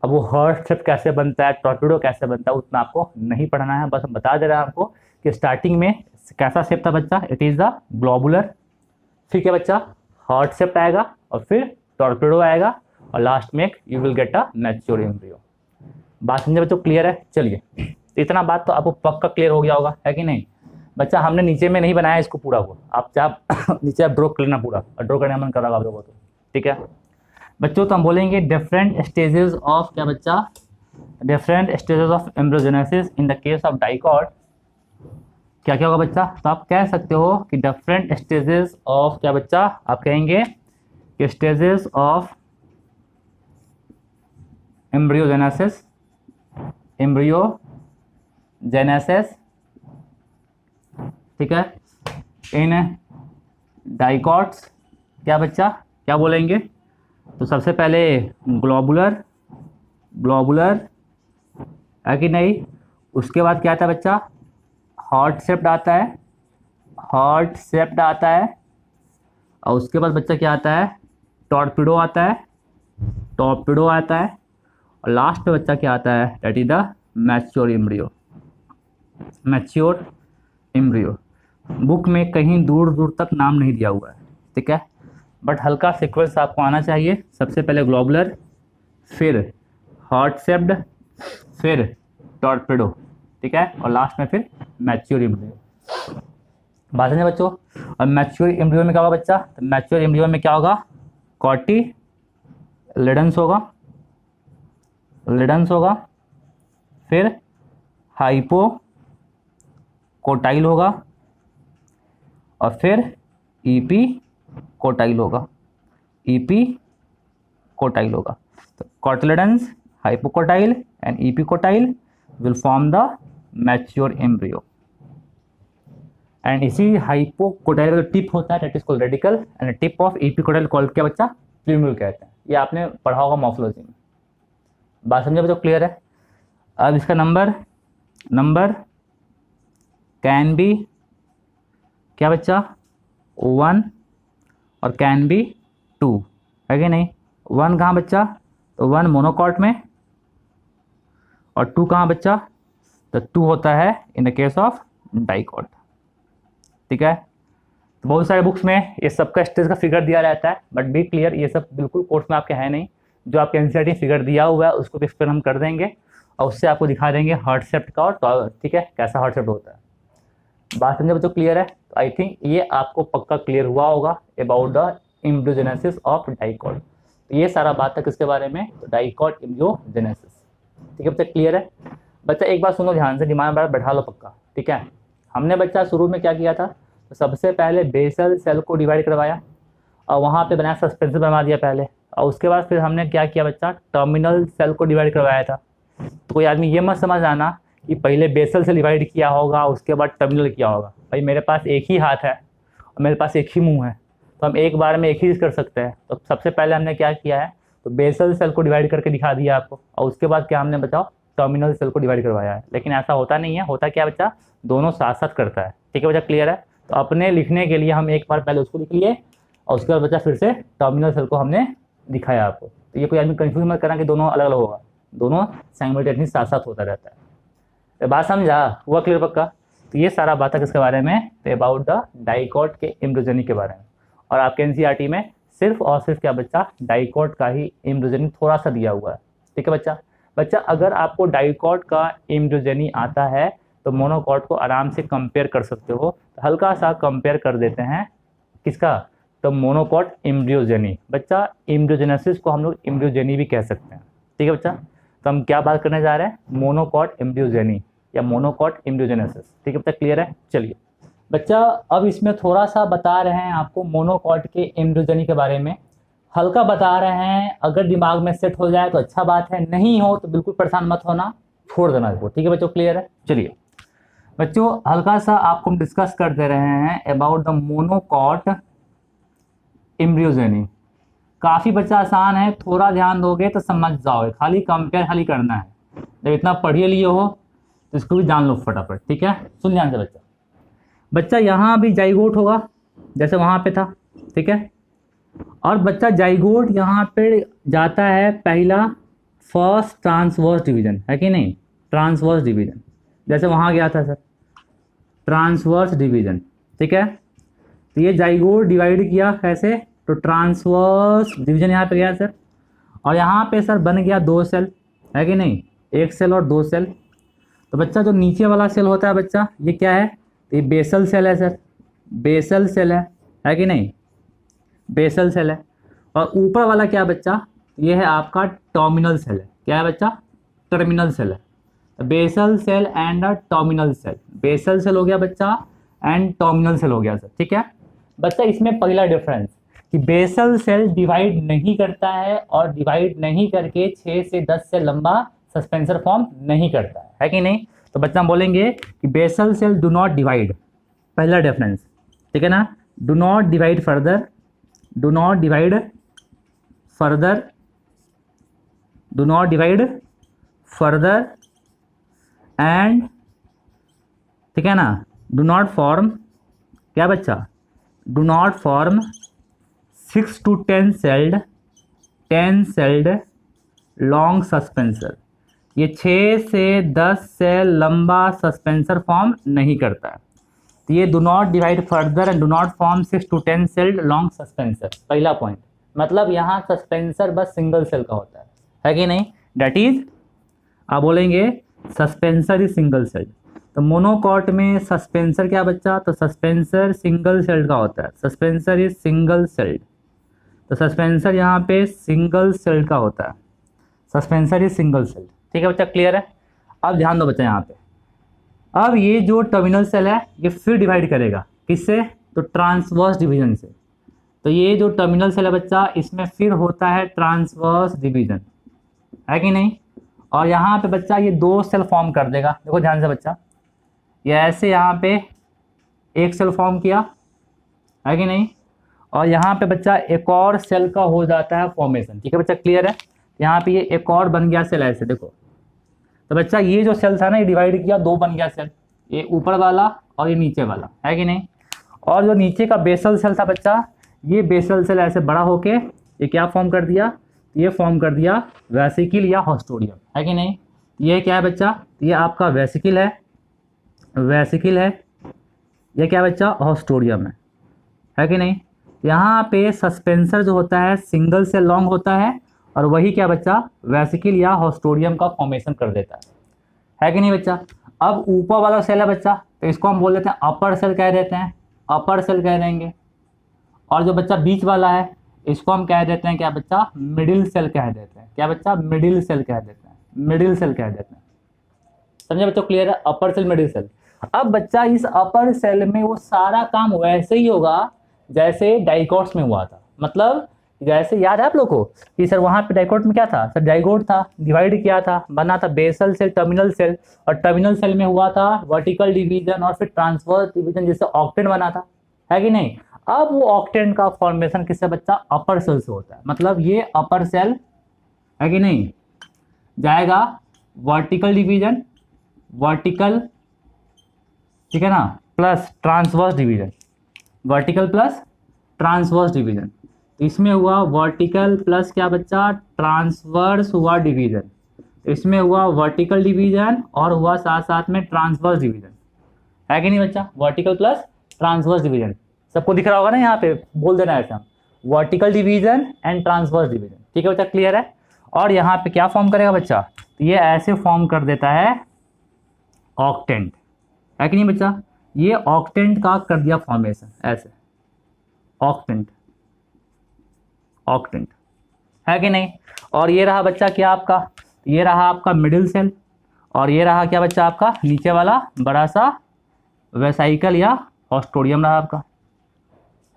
अब वो हार्ट शेप कैसे बनता है, टॉर्पिडो कैसे बनता है, उतना आपको नहीं पढ़ना है, बस हम बता दे रहे हैं आपको कि स्टार्टिंग में कैसा शेप था बच्चा? इट इज द ग्लोबुलर, फिर क्या बच्चा? हार्ट शेप आएगा, और फिर टॉर्पिडो आएगा, और लास्ट में you will get a mature embryo. बात समझे बच्चों, क्लियर है? चलिए, इतना बात तो आपको पक्का क्लियर हो गया होगा, है कि नहीं? बच्चा हमने नीचे में नहीं बनाया इसको पूरा को, आप चाहे नीचे आप ड्रॉ कर लेना पूरा, और ड्रॉ करने का मन कर रहा होगा आप लोगों को, तो ठीक है बच्चों। तो हम बोलेंगे डिफरेंट स्टेजेस ऑफ क्या बच्चा? Different stages of embryogenesis in the case of dicot. क्या क्या होगा बच्चा? तो आप कह सकते हो कि डिफरेंट स्टेजेस ऑफ क्या बच्चा? आप कहेंगे कि स्टेजेस ऑफ एम्ब्रियोजेनेसिस, एम्ब्रियोजेनेसिस, ठीक है, इन डाइकॉट्स। क्या बच्चा? क्या बोलेंगे? तो सबसे पहले ग्लोबुलर, ग्लोबुलर है कि नहीं? उसके बाद क्या आता है बच्चा? हार्ट शेप्ड आता है, हार्ट शेप्ड आता है। और उसके बाद बच्चा क्या आता है? टॉर्पिडो आता है, टॉर्पिडो आता है। और लास्ट में बच्चा क्या आता है? That is the mature embryo, mature embryo. Book में कहीं दूर दूर तक नाम नहीं दिया हुआ है, ठीक है, बट हल्का सीक्वेंस आपको आना चाहिए। सबसे पहले ग्लोबुलर, फिर हार्ट शेप्ड, फिर टॉर्पिडो, ठीक है, और लास्ट में फिर मैच्योर एम्ब्रियो। बात समझे बच्चों? और मैच्योर एम्ब्रियो में क्या होगा बच्चा? तो मैच्योर एम्ब्रियो में क्या होगा? कॉटिलिडन्स होगा, लिडन्स होगा, फिर हाइपोकोटाइल होगा, और फिर ईपी कोटाइल होगा, ईपी कोटाइल होगा। तो cotyledons, hypocotyl and EP quartile will form the mature embryo. And इसी हाइपोकोटाइल का टिप होता है that is called radical, and tip of EP quartile called क्या बच्चा? प्लूम्यूल कहते हैं। ये आपने पढ़ा होगा मॉर्फोलॉजी में। बात समझे बच्चों, क्लियर है? अब इसका नंबर कैन बी क्या बच्चा? 1 और कैन बी 2, है कि नहीं? 1 कहाँ बच्चा? तो 1 मोनोकॉट में, और 2 कहाँ बच्चा? तो 2 होता है in the case of dicot, ठीक है। तो बहुत सारे बुक्स में ये सबका स्टेज का फिगर दिया रहता है, बट बी क्लियर ये सब बिल्कुल कोर्स में आपके है नहीं। जो आपके एनसीईआरटी फिगर दिया हुआ है उसको भी एक्सप्लेन हम कर देंगे, और उससे आपको दिखा देंगे हार्ट शेप्ट का, और ठीक है कैसा हार्ट शेप्ट होता है। बात समझे बच्चों, क्लियर है? तो आई थिंक ये आपको पक्का क्लियर हुआ होगा about the embryogenesis of dicot. तो ये सारा बात है किसके बारे में, तो डाइकॉट एम्ब्रियोजेनेसिस। ठीक है बच्चा, क्लियर है। बच्चा एक बात सुनो ध्यान से, दिमाग में बैठा लो पक्का, ठीक है। हमने बच्चा शुरू में क्या किया था, तो सबसे पहले बेसल सेल को डिवाइड करवाया और वहाँ पे बनाया सस्पेंसर बनवा दिया पहले, और उसके बाद फिर हमने क्या किया बच्चा, टर्मिनल सेल को डिवाइड करवाया था। तो कोई आदमी ये मत समझ आना कि पहले बेसल से डिवाइड किया होगा उसके बाद टर्मिनल किया होगा। भाई मेरे पास एक ही हाथ है और मेरे पास एक ही मुंह है, तो हम एक बार में एक ही चीज़ कर सकते हैं। तो सबसे पहले हमने क्या किया है, तो बेसल सेल को डिवाइड करके दिखा दिया आपको, और उसके बाद क्या हमने बताओ, टर्मिनल सेल को डिवाइड करवाया है। लेकिन ऐसा होता नहीं है, होता क्या बच्चा, दोनों साथ साथ करता है। ठीक है बच्चा, क्लियर है। तो अपने लिखने के लिए हम एक बार पहले उसको लिख लिए और उसके बाद बच्चा फिर से टर्मिनल सेल को हमने दिखाया आपको। तो ये कोई आदमी कंफ्यूज मत करना कि दोनों अलग अलग होगा, दोनों साइमल्टेनियसली साथ साथ होता रहता है। तो बात समझा, हुआ क्लियर पक्का। तो ये सारा बात है किसके बारे में, तो अबाउट द डाइकॉट के एम्ब्रियोजेनी के बारे में। और आपके एनसीईआरटी में सिर्फ और सिर्फ क्या बच्चा, डाइकॉट का ही एम्ब्रियोजेनी थोड़ा सा दिया हुआ है। ठीक है बच्चा। बच्चा अगर आपको डाइकॉट का एम्ब्रियोजेनी आता है तो मोनोकॉट को आराम से कंपेयर कर सकते हो। तो हल्का सा कंपेयर कर देते हैं किसका, तो मोनोकॉट एम्ब्रियोजेनी। बच्चा एम्ब्रियोजेनेसिस को हम लोग एम्ब्रियोजेनी भी कह सकते हैं। ठीक है बच्चा। तो हम क्या बात करने जा रहे हैं, मोनोकॉट एम्ब्रियोजेनी या मोनोकॉट एम्ब्रियोजेनेसिस। ठीक है बच्चा, क्लियर है। चलिए बच्चा अब इसमें थोड़ा सा बता रहे हैं आपको मोनोकॉट के एम्ब्रियोजेनी के बारे में, हल्का बता रहे हैं। अगर दिमाग में सेट हो जाए तो अच्छा बात है, नहीं हो तो बिल्कुल परेशान मत होना, छोड़ देना इसको। ठीक है बच्चों, क्लियर है। चलिए बच्चों हल्का सा आपको हम डिस्कस कर दे रहे हैं अबाउट द मोनोकॉट एम्ब्रियोजेनी। काफ़ी बच्चा आसान है, थोड़ा ध्यान दोगे तो समझ जाओगे, खाली कंपेयर खाली करना है। जब इतना पढ़िए लिए हो तो इसको भी जान लो फटाफट। ठीक है, सुन ध्यान से बच्चा। बच्चा यहाँ भी जाइगोट होगा जैसे वहाँ पे था, ठीक है। और बच्चा जाइगोट यहाँ पे जाता है पहला फर्स्ट ट्रांसवर्स डिवीजन, है कि नहीं, ट्रांसवर्स डिवीजन जैसे वहाँ गया था सर, ट्रांसवर्स डिवीजन। ठीक है, तो ये जाइगोट डिवाइड किया कैसे, तो ट्रांसवर्स डिवीजन यहाँ पे गया सर, और यहाँ पे सर बन गया 2 सेल, है कि नहीं, 1 सेल और 2 सेल। तो बच्चा जो नीचे वाला सेल होता है बच्चा, ये क्या है, तो ये बेसल सेल है सर, बेसल सेल है कि नहीं, बेसल सेल है। और ऊपर वाला क्या बच्चा, ये है आपका टर्मिनल सेल है। क्या है बच्चा, टर्मिनल सेल है। Basal cell and terminal cell, basal cell हो गया बच्चा एंड टर्मिनल सेल हो गया सर। ठीक है बच्चा, इसमें पहला डिफरेंस कि बेसल सेल डिवाइड नहीं करता है और डिवाइड नहीं करके 6 से 10 से लंबा सस्पेंसर फॉर्म नहीं करता है कि नहीं। तो बच्चा हम बोलेंगे कि basal cell do not divide, पहला डिफरेंस, ठीक है ना, do not divide further, do not divide further, do not divide further and, ठीक है ना, डू नॉट फॉर्म, क्या बच्चा, do not form 6 to 10 celled long suspensor. ये 6 से 10 सेल लंबा सस्पेंसर फॉर्म नहीं करता है। तो ये do not divide further and do not form 6 to 10 celled long suspensor, पहला पॉइंट। मतलब यहाँ सस्पेंसर बस सिंगल सेल का होता है कि नहीं, डेट इज आप बोलेंगे सस्पेंसर इज सिंगल सेल्ड। तो मोनोकॉट में सस्पेंसर क्या बच्चा, तो सस्पेंसर सिंगल सेल्ड का होता है, सस्पेंसर इज सिंगल सेल्ड। तो सस्पेंसर यहाँ पे सिंगल सेल्ड का होता है, सस्पेंसर इज सिंगल सेल्ड। ठीक है बच्चा, क्लियर है। अब ध्यान दो बच्चा यहाँ पे, अब ये जो टर्मिनल सेल है ये फिर डिवाइड करेगा किससे, तो ट्रांसवर्स डिवीजन से। तो ये जो टर्मिनल सेल है बच्चा, इसमें फिर होता है ट्रांसवर्स डिवीजन, है कि नहीं। और यहाँ पे बच्चा ये 2 सेल फॉर्म कर देगा। देखो ध्यान से बच्चा, ये ऐसे यहाँ पे 1 सेल फॉर्म किया, है कि नहीं, और यहाँ पे बच्चा एक और सेल का हो जाता है फॉर्मेशन। ठीक है बच्चा, क्लियर है। यहाँ पे ये एक और बन गया सेल ऐसे, देखो। तो बच्चा ये जो सेल था ना, ये डिवाइड किया, 2 बन गया सेल, ये ऊपर वाला और ये नीचे वाला, है कि नहीं। और जो नीचे का बेसल सेल था बच्चा, ये बेसल सेल ऐसे बड़ा होके ये क्या फॉर्म कर दिया, ये फॉर्म कर दिया वेसिकल या हॉस्टोडियम, है कि नहीं। ये क्या है बच्चा, ये आपका वेसिकल है, वेसिकल है, ये क्या बच्चा, हॉस्टोडियम है कि नहीं। यहाँ पे सस्पेंसर जो होता है सिंगल सेल लॉन्ग होता है, और वही क्या बच्चा, वेसिकल या हॉस्टोडियम का फॉर्मेशन कर देता है कि नहीं बच्चा। अब ऊपर वाला सेल है बच्चा, तो इसको हम बोल देते हैं अपर सेल कह देते हैं, अपर सेल कह देंगे। और जो बच्चा बीच वाला है, इसको हम कह देते हैं क्या बच्चा, मिडिल सेल कह देते हैं। क्या बच्चा, मिडिल सेल कह देते हैं, मिडिल सेल कह देते हैं। समझे बच्चों, क्लियर है, अपर सेल मिडिल सेल। अब बच्चा इस अपर सेल में वो सारा काम वैसे ही होगा जैसे डाइकोट्स में हुआ था। मतलब जैसे याद है आप लोग को कि सर वहां पे डाइकोट में क्या था सर, जाइगोट था, डिवाइड किया था, बना था बेसल सेल, टर्मिनल सेल, और टर्मिनल सेल में हुआ था वर्टिकल डिवीजन और फिर ट्रांसवर्स डिवीजन, जिससे ऑक्टेंट बना था, है कि नहीं। अब वो ऑक्टेंट का फॉर्मेशन किससे बच्चा, अपर सेल से होता है। मतलब ये अपर सेल है कि नहीं, जाएगा वर्टिकल डिवीजन, वर्टिकल, ठीक है ना, plus transverse division, vertical plus transverse division. इसमें हुआ वर्टिकल प्लस क्या बच्चा, ट्रांसवर्स हुआ डिवीजन। इसमें हुआ वर्टिकल डिवीजन और हुआ साथ साथ में ट्रांसवर्स डिवीजन, है कि नहीं बच्चा, वर्टिकल प्लस ट्रांसवर्स डिवीजन। सबको दिख रहा होगा ना, यहाँ पे बोल देना ऐसा, vertical division and transverse division. ठीक है बच्चा, क्लियर है। और यहाँ पे क्या फॉर्म करेगा बच्चा, तो ये ऐसे फॉर्म कर देता है ऑक्टेंट, है कि नहीं बच्चा। ये ऑक्टेंट का कर दिया फॉर्मेशन, ऐसे ऑक्टेंट, ऑक्टेंट, है कि नहीं। और ये रहा बच्चा क्या आपका, ये रहा आपका मिडिल सेल, और ये रहा क्या बच्चा आपका नीचे वाला बड़ा सा वेसाइकल या ऑस्ट्रोडियम रहा आपका,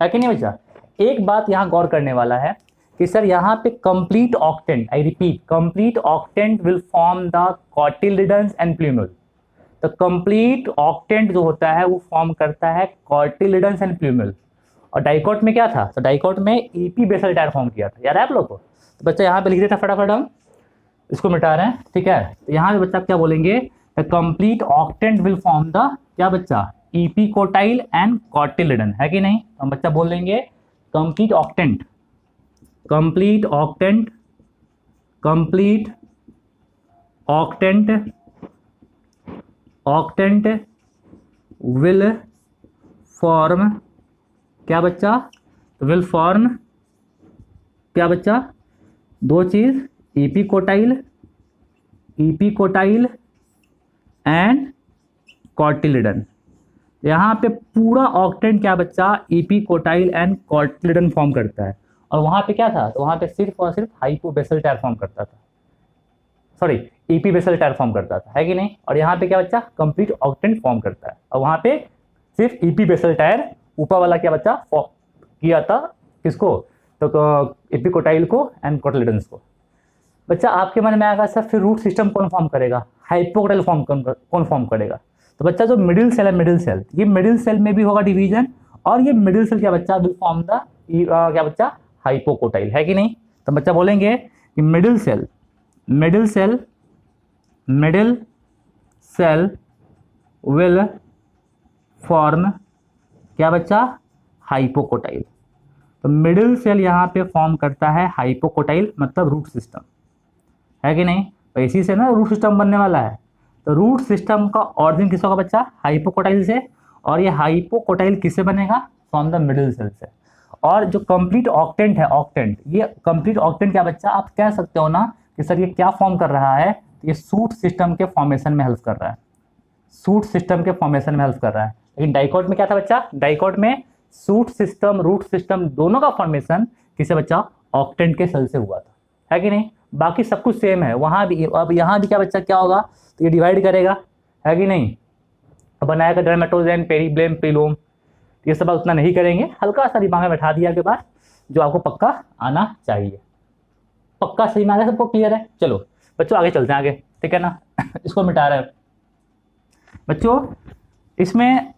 है कि नहीं बच्चा। एक बात यहाँ गौर करने वाला है कि सर यहाँ पे complete octant, I repeat, complete octant will form the cotyledons and plumule. तो कंप्लीट ऑक्टेंट जो होता है वो फॉर्म करता है कॉटिलिडन्स एंड प्ल्यूमल। और डाइकोट में क्या था, तो डाइकोट में ईपी बेसल टायर फॉर्म किया था, याद है आप लोग को। तो बच्चा यहाँ पे लिख देता फटाफट, हम इसको मिटा रहे हैं, ठीक है। तो यहाँ पे बच्चा क्या बोलेंगे, the complete octant will form the क्या बच्चा, ईपी कोटाइल एंड कॉटिलिडन, है कि नहीं। तो हम बच्चा बोल देंगे complete octant, complete octant, complete octant, octant will form क्या बच्चा, विल फॉर्म क्या बच्चा, दो चीज, EP quartile, EP quartile and cotyledon. यहाँ पे पूरा ऑक्टेंट क्या बच्चा, EP quartile and cotyledon form करता है। और वहाँ पे क्या था, तो वहाँ पे सिर्फ और सिर्फ हाइपोबेसल टायर फॉर्म करता था, sorry epibasal tier form करता था, है कि नहीं। और यहाँ पे क्या बच्चा, कंप्लीट ऑक्टेंट फॉर्म करता है। और वहाँ पे सिर्फ ईपी बेसल टायर ऊपर वाला क्या बच्चा किया था, किसको, तो एपिकोटाइल को एंड कोटिलिडन्स को। बच्चा आपके मन में आएगा सर फिर रूट सिस्टम कौन फॉर्म करेगा, हाइपोकोटाइल फॉर्म कौन फॉर्म करेगा। तो बच्चा जो मिडिल सेल है, मिडिल सेल, ये मिडिल सेल में भी होगा डिवीजन, और ये मिडिल सेल क्या बच्चा विल फॉर्म द क्या बच्चा, हाइपोकोटाइल, है कि नहीं। तो बच्चा बोलेंगे कि middle cell, middle cell, middle cell will form क्या बच्चा, हाइपोकोटाइल। तो मिडिल सेल यहाँ पे फॉर्म करता है हाइपोकोटाइल, मतलब रूट सिस्टम, है कि नहीं। तो इसी से ना रूट सिस्टम बनने वाला है। तो रूट सिस्टम का ऑरिजिन किसका बच्चा, हाइपोकोटाइल से, और ये हाइपोकोटाइल किससे बनेगा, फ्रॉम द मिडिल सेल से। और जो कंप्लीट ऑक्टेंट है, ऑक्टेंट, ये कंप्लीट ऑक्टेंट क्या बच्चा, आप कह सकते हो ना कि सर ये क्या फॉर्म कर रहा है, ये सूट सिस्टम के फॉर्मेशन में हेल्प कर रहा है, सूट सिस्टम के फॉर्मेशन में हेल्प कर रहा है। लेकिन डाइकोट में क्या था बच्चा, डाइकोट में सूट सिस्टम, रूट सिस्टम दोनों का फॉर्मेशन किसे बच्चा, ऑक्टेंट के सेल से हुआ था, है कि नहीं। बाकी सब कुछ सेम है वहाँ भी। अब यहाँ भी क्या बच्चा क्या होगा, तो ये डिवाइड करेगा, है कि नहीं, बनाएगा डर्मेटोजेन, पेरिब्लेम, प्रिलोम। ये सब उतना नहीं करेंगे, हल्का सा दिमाग में बैठा दिया के बाद जो आपको पक्का आना चाहिए। पक्का सही में आ गया, सबको क्लियर है। चलो बच्चों आगे चलते हैं आगे, ठीक है ना। इसको मिटा रहे हैं बच्चों। इसमें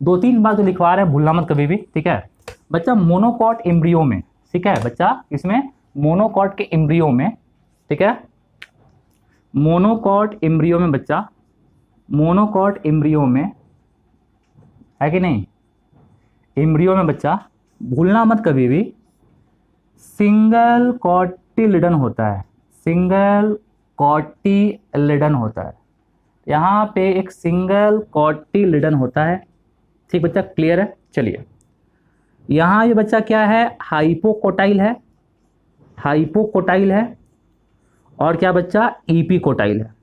दो तीन बार जो लिखवा रहे हैं भूलना मत कभी भी, ठीक है बच्चा। मोनोकॉट एम्ब्रियो में, ठीक है बच्चा, इसमें मोनोकॉट के एम्ब्रियो में, ठीक है, मोनोकॉट एम्ब्रियो में बच्चा, मोनोकॉट एम्ब्रियो में, है कि नहीं, एम्ब्रियो में बच्चा भूलना मत कभी भी, सिंगल कॉटिलिडन होता है, सिंगल कॉटिलिडन होता है। यहाँ पे एक सिंगल कॉटिलिडन होता है, ठीक बच्चा, क्लियर है। चलिए यहाँ ये बच्चा क्या है, हाइपोकोटाइल है, हाइपोकोटाइल है, और क्या बच्चा, ईपीकोटाइल है।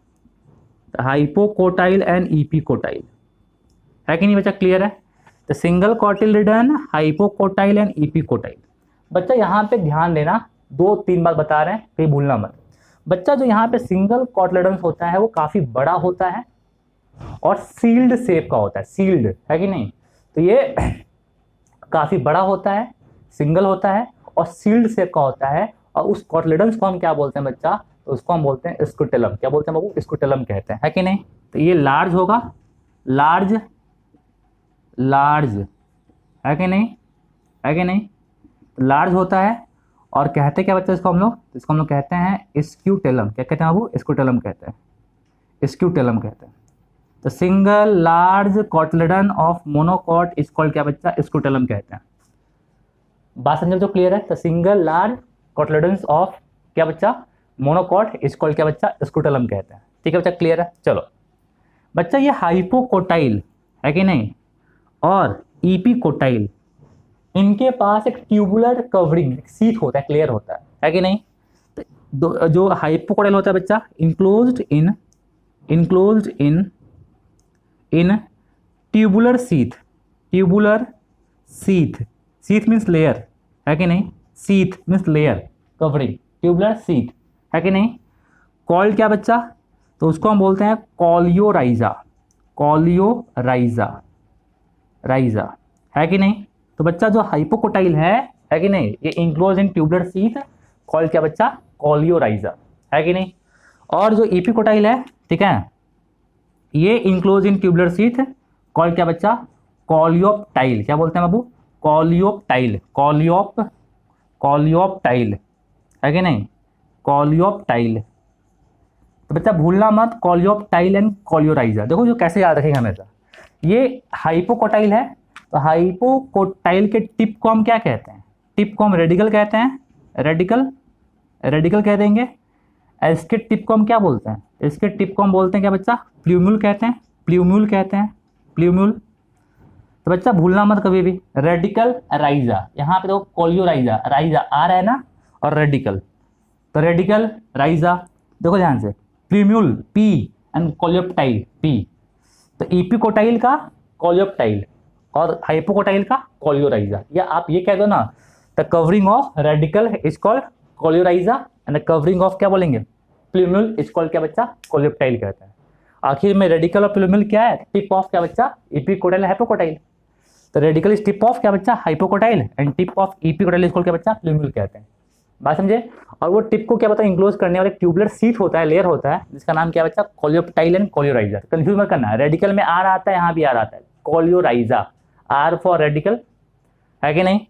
हाइपोकोटाइल एंड ईपीकोटाइल, है कि नहीं बच्चा, क्लियर है। तो सिंगल कॉटिलिडन, हाइपोकोटाइल एंड ईपीकोटाइल। बच्चा यहाँ पे ध्यान देना, 2-3 बार बता रहे हैं, कहीं भूलना मत। बच्चा जो यहाँ पे सिंगल कॉटलेडन्स होता है वो काफी बड़ा होता है और सील्ड शेप का होता है, सील्ड है कि नहीं। तो ये काफी बड़ा होता है, सिंगल होता है और सील्ड शेप का होता है। और उस कॉटलेडन्स को हम क्या बोलते हैं बच्चा, तो उसको हम बोलते हैं स्क्रूटेलम। क्या बोलते हैं बाबू, स्क्रूटेलम कहते हैं, है कि नहीं। तो ये लार्ज होगा, लार्ज लार्ज है कि नहीं, है कि नहीं, लार्ज होता है। और कहते क्या बच्चा इसको हम लोग, इसको हम लोग कहते हैं स्क्यूटेलम। क्या कहते हैं बाबू, स्क्यूटेलम कहते हैं, स्क्यूटेलम कहते हैं। तो single large cotyledon of monocot is called क्या बच्चा, स्क्रूटेलम कहते हैं। बात समझ तो क्लियर है। तो सिंगल लार्ज कॉटलेडन्स ऑफ क्या बच्चा, मोनोकॉट इज कॉल्ड क्या बच्चा, स्क्रूटेलम कहते हैं। ठीक है बच्चा, क्लियर है। चलो बच्चा ये हाइपोकोटाइल है कि नहीं और इपीकोटाइल, इनके पास एक ट्यूबुलर कवरिंग सीट होता है, क्लियर होता है कि नहीं। तो जो हाइपोकोटाइल होता है बच्चा, इनक्लोज्ड इन tubular sheath, tubular sheath, sheath means layer है कि नहीं, sheath means layer, covering, tubular sheath है कि नहीं। कॉल्ड क्या बच्चा, तो उसको हम बोलते हैं कॉलियोराइजा, कॉलियोराइजा, राइजा है कि नहीं। तो बच्चा जो हाइपोकोटाइल है कि नहीं, ये enclose in tubular sheath, called क्या बच्चा, कॉलियोराइजा है कि नहीं। और जो इपीकोटाइल है, ठीक है, ये enclose in tubular sheath, called क्या बच्चा, कॉलियोप्टाइल। क्या बोलते हैं बाबू, कॉलियोप्टाइल, कॉलियोप्टाइल है कि नहीं, कॉलियोप्टाइल। तो बच्चा भूलना मत, कॉलियोप्टाइल एंड कॉलियोराइजा। देखो जो कैसे याद रखेंगे हमेशा, ये हाइपोकोटाइल है तो हाइपोकोटाइल के टिप को हम क्या कहते हैं, टिप को हम रेडिकल कहते हैं, रेडिकल, रेडिकल कह देंगे। इसके टिप को हम क्या बोलते हैं, इसके टिप को हम बोलते हैं क्या बच्चा, प्ल्यूम्यूल कहते हैं, प्ल्यूम्यूल कहते हैं, प्ल्यूम्यूल। तो बच्चा भूलना मत कभी भी, रेडिकल राइजा, यहाँ पे देखो कॉलियोराइजा, राइजा आ रहा है ना, और रेडिकल, तो रेडिकल राइजा। देखो ध्यान से, plumule P and coleoptile P. तो इपीकोटाइल का कॉलियोप्टाइल और हाइपोकोटाइल का कॉलियोराइजा, या आप ये कह दो ना, the covering of radicle is called coleorhiza and the covering of क्या बोलेंगे, प्ल्यूम्यूल इज कॉल्ड क्या बच्चा, कॉलियोप्टाइल कहते हैं। आखिर में रेडिकल और प्ल्यूम्यूल क्या है, टिप ऑफ क्या बच्चा, इपीकोटाइल हाइपोकोटाइल। तो रेडिकल इज टिप ऑफ क्या बच्चा, hypocotyl and tip of epicotyl is called क्या बच्चा, प्ल्यूम्यूल कहते हैं। बात समझे। और वो टिप को क्या पता इंक्लोज करने वाले ट्यूबुलर सीट होता है, लेयर होता है, जिसका नाम क्या बच्चा, कॉलियोप्टाइल एंड कॉलियोराइजा। कंफ्यूज मत करना, रेडिकल में आर आता है, यहाँ भी आर आता है, कॉलियोराइजा, आर फॉर रेडिकल है कि नहीं,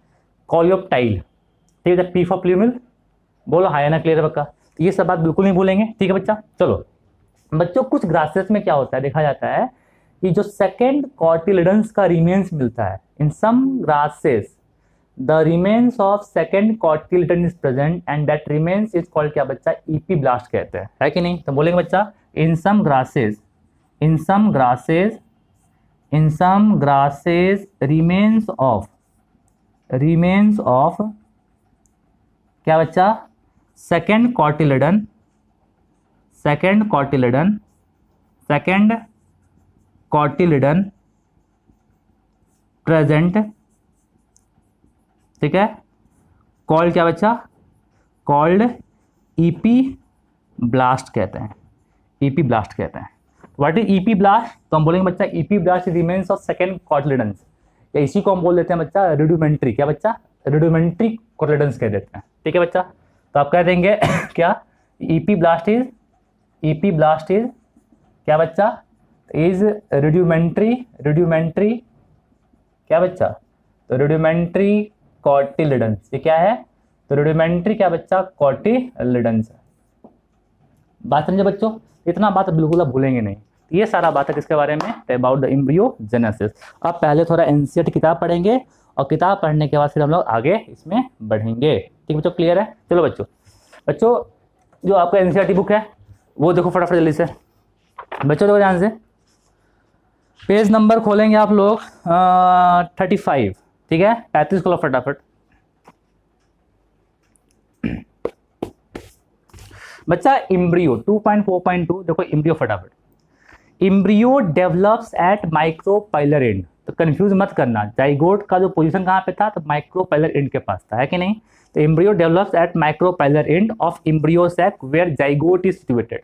कॉलियोप्टाइल, ठीक है। पी फॉर प्ल्यूम्यूल, बोलो हाय ना, क्लियर है बच्चा। तो ये सब बात बिल्कुल नहीं भूलेंगे, ठीक है बच्चा। चलो बच्चों, कुछ ग्रासेस में क्या होता है, देखा जाता है कि जो सेकेंड कॉटिलिडन्स का रिमेन्स मिलता है, in some grasses the remains of second cotyledon is present and that remains is called क्या बच्चा, इपीब्लास्ट कहते हैं, है कि नहीं। तो बोलेंगे बच्चा, in some grasses, in some grasses, in some grasses remains of क्या बच्चा, second cotyledon, second cotyledon, second cotyledon present, ठीक है, कॉल्ड क्या बच्चा, कॉल्ड ईपी ब्लास्ट कहते हैं, ईपी ब्लास्ट कहते हैं। व्हाट इज ईपी ब्लास्ट, तो हम बोलेंगे बच्चा, EP blast remains of second cotyledons, या इसी को हम बोल देते हैं बच्चा रिड्यूमेंट्री, क्या बच्चा, रिड्यूमेंट्री कॉटिलिडन्स कह देते हैं, ठीक है बच्चा। तो आप कह देंगे क्या, ईपी ब्लास्ट इज क्या बच्चा, इज रिड्यूमेंट्री, रिड्यूमेंट्री क्या बच्चा, तो रिड्यूमेंट्री कॉटिलिडन्स, ये क्या है, तो रिड्यूमेंट्री क्या बच्चा, कॉटिलिडन्स है। बात समझे बच्चों, इतना बात बिल्कुल आप भूलेंगे नहीं। ये सारा बात है किसके बारे में, अबाउट द एम्ब्रियोजेनेसिस। अब पहले थोड़ा एनसीईआरटी किताब पढ़ेंगे और किताब पढ़ने के बाद फिर हम लोग आगे इसमें बढ़ेंगे, ठीक बच्चों, क्लियर है। चलो बच्चों, जो आपका एनसीईआरटी बुक है वो देखो फटाफट जल्दी से बच्चों, देखो ध्यान से, पेज नंबर खोलेंगे आप लोग 35, ठीक है, 35 खोलो फटाफट। बच्चा इम्ब्रियो 2.4.2 देखो, इम्ब्रियो फटाफट, embryo develops at micropylar end. तो कंफ्यूज मत करना, जाइगोट का जो पोजीशन कहाँ पे था, तो माइक्रोपैलर एंड के पास था, है कि नहीं। तो embryo develops at micropylar end of embryo sac where zygote is situated.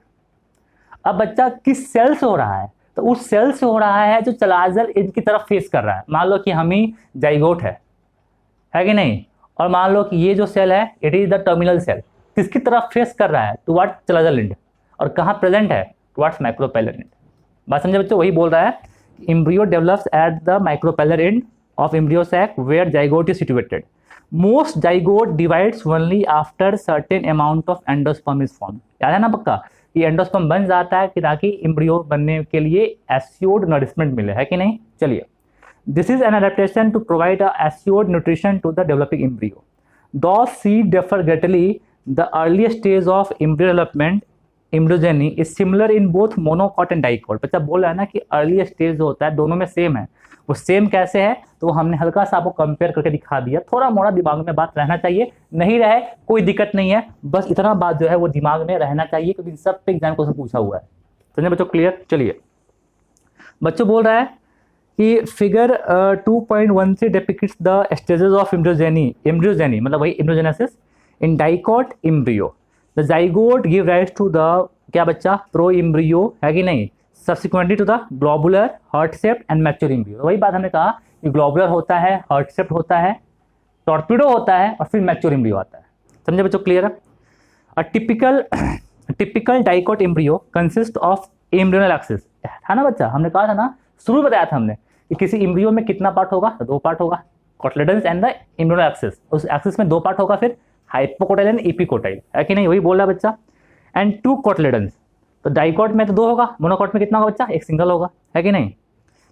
अब बच्चा किस सेल से हो रहा है, तो उस सेल से हो रहा है जो चलाजल एंड की तरफ फेस कर रहा है। मान लो कि हम ही जाइगोट है कि नहीं, और मान लो कि ये जो सेल है it is the terminal cell, किसकी तरफ फेस कर रहा है, टुवर्ड्स चलाजल एंड, और कहाँ प्रेजेंट है, टुवर्ड्स माइक्रोपैलर एंड। बात समझे बच्चों, वही बोल रहा है embryo develops at the micropylar end of embryo sac where zygote is situated. Most zygote divides only after certain amount of endosperm is form. याद है ना पक्का, ये एंडोस्पर्म बन जाता है कि ताकि एम्ब्रियो बनने के लिए एस्योर्ड नरिशमेंट मिले, है कि नहीं। चलिए, this is an adaptation to provide a assured nutrition to the developing embryo. Those seed differ greatly. The earliest stage of embryo development, embryogeny, is similar in both monocot and dicot। बच्चा बोल रहा है ना कि early stage जो होता है दोनों में सेम है। वो सेम कैसे है, तो हमने हल्का सा आपको कंपेयर करके दिखा दिया। थोड़ा मोड़ा दिमाग में बात रहना चाहिए, नहीं रहे कोई दिक्कत नहीं है, बस इतना बात जो है वो दिमाग में रहना चाहिए, क्योंकि सब पे एग्जाम क्वेश्चन पूछा हुआ है। समझे बच्चों, क्लियर। चलिए, बच्चों बोल रहा है कि figure 2.13 depicts the stages of embryogeny मतलब वही embryogenesis in dicot embryo. The zygote give rise to the क्या बच्चा, प्रो एम्ब्रियो, है कि नहीं, subsequently to the globular, heart shaped and mature embryo. वही बात हमने कहा कि ग्लोबुलर होता है, हार्ट शेप्ड होता है, टॉर्पिडो होता है, और फिर मैच्योर एम्ब्रियो आता है। समझे बच्चों, क्लियर है। A typical dicot embryo consist of embryonal axis, है ना बच्चा, हमने कहा था ना, शुरू में बताया था हमने कि किसी एम्ब्रियो में कितना पार्ट होगा, तो 2 पार्ट होगा, कोटलेडन्स एंड द एम्ब्रियोनल एक्सिस। उस एक्सिस में 2 पार्ट होगा, फिर हाइपोकोटाइल एंड एपिकोटाइल, है कि नहीं, वही बोल रहा है बच्चा। एंड 2 कोटलेडन्स, तो डाइकॉट में तो 2 होगा, मोनोकॉट में कितना होगा बच्चा, 1 सिंगल होगा, है कि नहीं।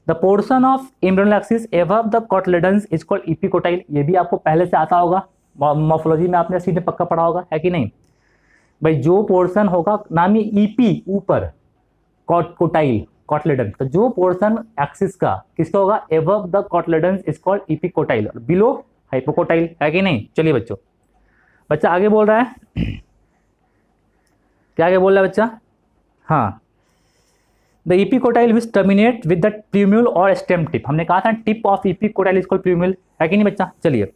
The portion of embryonal axis above the cotyledons is called epicotyl. ये भी आपको पहले से आता होगा, मॉर्फोलॉजी में आपने सीधे पक्का पढ़ा होगा, है कि नहीं। भाई जो पोर्शन होगा, नाम ही ईपी ऊपर, कोटाइल कॉटलेडन, तो जो पोर्शन एक्सिस का किसका होगा, above the cotyledon is called epicotyl, और बिलो हाइपोकोटाइल, है कि नहीं। चलिए बच्चों, बच्चा आगे बोल रहा है, क्या आगे बोल रहा है बच्चा, हाँ, the epicotyl which terminate with the plumule और स्टेम टिप। हमने कहा था tip of epicotyl is called plumule, है कि नहीं बच्चा। चलिए,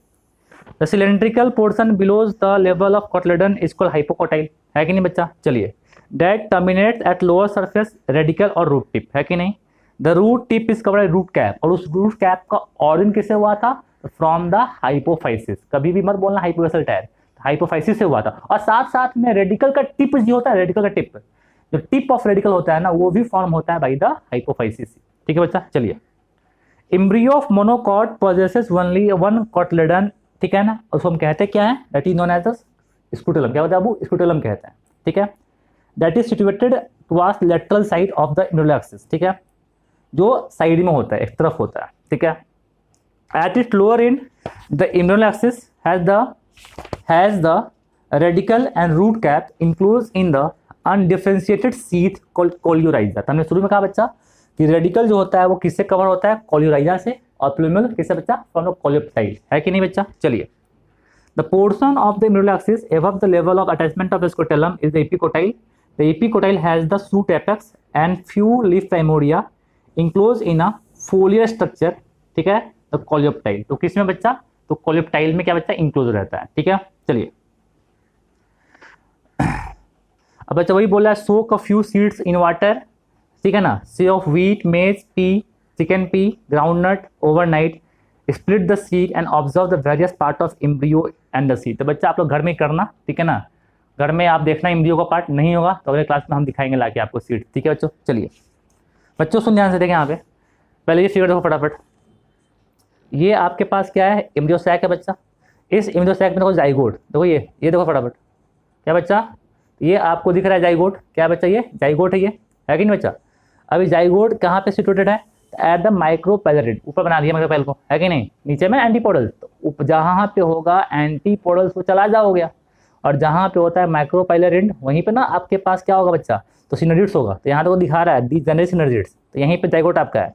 the cylindrical portion below the level of cotyledon is called hypocotyl, है कि नहीं बच्चा। चलिए, that terminates at lower surface radical और root tip, है कि नहीं। the root tip is covered by root cap, और उस root cap का origin किससे हुआ था, from the hypophysis। कभी भी मत बोलना hypoglossal tear, hypophysis से हुआ था। और साथ साथ में रेडिकल का टिप जो होता है, रेडिकल का टिप, जो टिप ऑफ रेडिकल होता है ना, वो भी फॉर्म होता है बाई द हाइपोफाइसिस। ठीक है बच्चा। चलिए, embryo of monocot possesses only 1 cotyledon, ठीक है ना, उसको हम कहते हैं क्या है, that is known as the scutellum. क्या होता है बाबू, स्क्रूटेलम कहते हैं, ठीक है। That is situated towards lateral side of the embryonal axis, ठीक है, जो साइड में होता है, एक तरफ होता है, ठीक है। At it lower end the embryonal axis has the radicle and root cap includes in the undifferentiated sheath called coleorhiza. हमने शुरू में कहा बच्चा कि रेडिकल जो होता है वो किससे कवर होता है, कोल्यूराइजा से, और प्लूम्यूल किससे बच्चा, फ्रॉम द कोलियोप्टाइल, है कि नहीं बच्चा। चलिए, the portion of the embryonal axis above the level of attachment of scutellum is the epicotyl. The epicotyl has the shoot apex and few leaf primordia enclosed in a foliar structure, ठीक है, the coleoptile। तो किसमें बच्चा, तो coleoptile में क्या बच्चा, enclose रहता है, ठीक है। चलिए, अब बच्चा वही बोला है, soak a few seeds in water, ठीक है ना, seed of wheat, maize, pea, chicken pea, groundnut overnight, split the seed and observe the various part of embryo and the seed। तो बच्चा आप लोग घर में करना, ठीक है ना, घर में आप देखना एम्ब्रियो का पार्ट नहीं होगा तो अगले क्लास में हम दिखाएंगे लाके आपको सीट, ठीक है बच्चों। चलिए बच्चों, सुन ध्यान से देखें यहाँ पे, पहले ये फिगर देखो फटाफट। ये आपके पास क्या है, एम्ब्रियो सैक है बच्चा। इस एम्ब्रियो सैक में देखो जाइगोट, देखो ये देखो फटाफट, क्या बच्चा, ये आपको दिख रहा है जाइगोट, क्या बच्चा, ये जाइगोट है, ये है कि नहीं बच्चा। अभी जाइगोट कहाँ पे सिचुएटेड है, एट द माइक्रोपैलर एंड, ऊपर बना दिया माइक्रोपैल को, है कि नहीं, नीचे में एंटीपोडल्स, तो जहाँ पे होगा एंटीपोडल्स वो चला जा हो गया, और जहाँ पे होता है माइक्रोपाइलर एंड वहीं पे ना आपके पास क्या होगा बच्चा, तो सिनर्जिड्स होगा। तो यहाँ तो दिखा रहा है दी जनरल सिनर्जिड्स, तो यहीं पे जाइगोट आपका है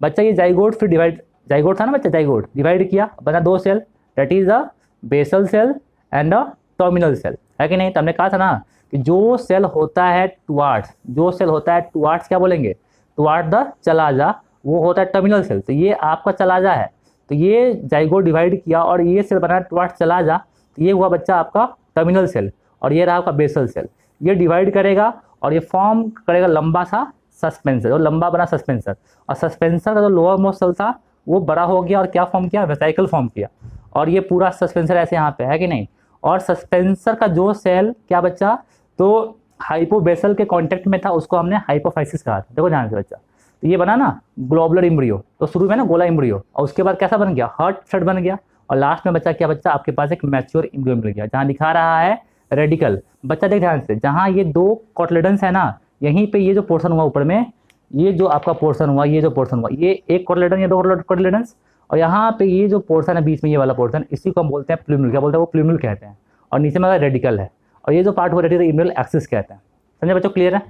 बच्चा। ये जाइगोट फिर डिवाइड, जाइगोट था ना बच्चा, जाइगोट डिवाइड किया, बना 2 cell, that is the basal cell and the terminal cell, है कि नहीं। तो हमने कहा था ना कि जो सेल होता है टुवार्ड्स, जो सेल होता है टुवार्ड्स क्या बोलेंगे, टुवार्ड द चलाजा, वो होता है टर्मिनल सेल। तो ये आपका चलाजा है, तो ये जाइगोट डिवाइड किया और ये सेल बना टुवर्ड्स चलाजा, तो ये हुआ बच्चा आपका टर्मिनल सेल, और ये रहा आपका बेसल सेल। ये डिवाइड करेगा और ये फॉर्म करेगा लंबा सा सस्पेंसर, और लंबा बना सस्पेंसर, और सस्पेंसर का जो लोअर मोस्ट सेल था वो बड़ा हो गया और क्या फॉर्म किया, वेसिकल फॉर्म किया, और ये पूरा सस्पेंसर ऐसे यहाँ पे है कि नहीं। और सस्पेंसर का जो सेल क्या बच्चा, तो हाइपोबेसल के कांटेक्ट में था, उसको हमने हाइपोफाइसिस कहा था। देखो ध्यान से बच्चा, तो ये बना ना ग्लोबुलर इम्ब्रियो, तो शुरू में ना गोला इम्ब्रियो, और उसके बाद कैसा बन गया, हार्ट सेट बन गया, और लास्ट में बच्चा क्या बच्चा आपके पास एक मैच्योर इम्ब्रियो मिल गया, जहाँ दिखा रहा है रेडिकल। बच्चा देख ध्यान से, जहाँ ये दो कॉटलेडन्स है ना, यहीं पे ये जो पोर्शन हुआ ऊपर में, ये जो आपका पोर्शन हुआ, ये जो पोर्शन हुआ, ये एक कॉटलेडन या दो कॉटलेडन्स, और यहाँ पे ये जो पोर्शन है बीच में, ये वाला पोर्शन, इसी को हम बोलते हैं प्लूमिल। क्या बोलते हैं वो, प्लूमिल कहते हैं। और नीचे में रेडिकल है, और ये जो पार्ट हुआ रेडिकल इम्ब्रियल एक्सिस कहते हैं। समझे बच्चों, क्लियर है